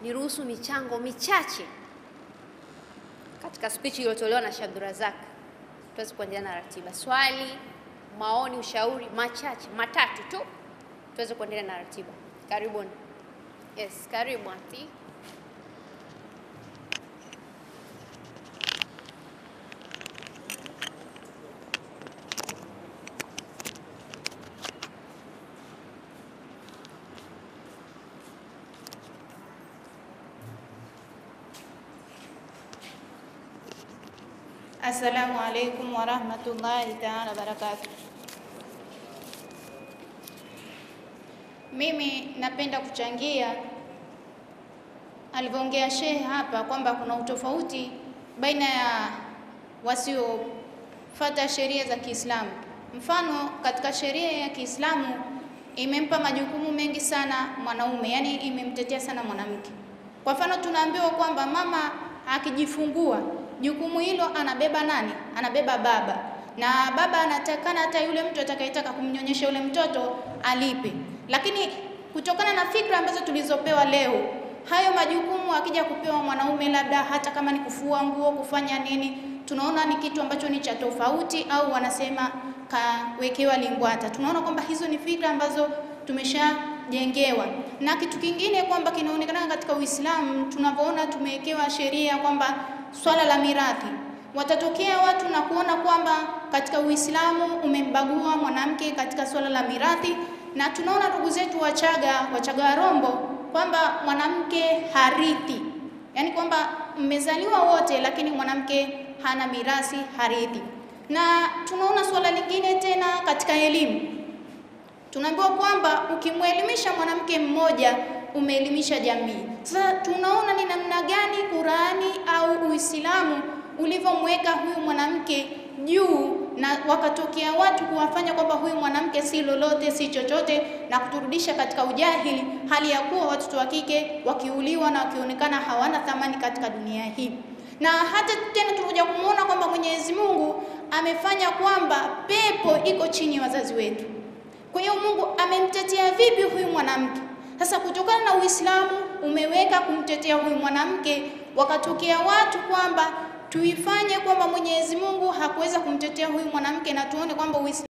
niruhusu michango michache katika speech iliyotolewa na Sheikh Abdulrazak. Tuweze kuendelea na ratiba. Swali, maoni, ushauri machache, matatu tu. Tuweze kuendelea na ratiba. Karibuni. Yes, karibu auntie. Assalamu alaikum wa rahmatullahi ta'ala wa barakatuh. Mimi napenda kuchangia alivyoongea Sheikh hapa kwamba kuna utofauti baina ya wasiofuata sheria za Kiislamu. Mfano, katika sheria ya Kiislamu imempa majukumu mengi sana mwanaume, yani imemtetea sana mwanamke. Kwa mfano, tunaambiwa kwamba mama akijifungua jukumu hilo anabeba nani? Anabeba baba. Na baba anatakana hata yule mtu atakayetaka kumnyonyesha yule mtoto alipe. Lakini kutokana na fikra ambazo tulizopewa leo, hayo majukumu akija kupewa mwanaume, labda hata kama ni kufua nguo, kufanya nini, tunaona ni kitu ambacho ni cha tofauti, au wanasema kawekewa lingwata. Tunaona kwamba hizo ni fikra ambazo tumeshajengewa. Na kitu kingine kwamba kinaonekana katika Uislamu, tunapoona tumewekewa sheria kwamba swala la mirathi, watatokea watu na kuona kwamba katika Uislamu umembagua mwanamke katika swala la mirathi. Na tunaona ndugu zetu Wachaga Rombo kwamba mwanamke harithi, yani kwamba mmezaliwa wote lakini mwanamke hana mirathi, harithi. Na tunaona swala lingine tena katika elimu, tunaambiwa kwamba ukimwelimisha mwanamke mmoja umeelimisha jamii. Sasa tunaona ni namna gani Qur'ani au Uislamu ulivyomweka huyu mwanamke juu, na wakatokea watu kuwafanya kwamba huyu mwanamke si lolote, si chochote, na kuturudisha katika ujahili, hali ya kuwa watoto wa kike wakiuliwa na wakionekana hawana thamani katika dunia hii. Na hata tena tunakuja kumuona kwamba Mwenyezi Mungu amefanya kwamba pepo iko chini ya wazazi wetu. Kwa hiyo Mungu amemtetea vipi huyu mwanamke? Sasa kutokana na Uislamu umeweka kumtetea huyu mwanamke, wakatokea watu kwamba tuifanye kwamba Mwenyezi Mungu hakuweza kumtetea huyu mwanamke, na tuone kwamba Uislamu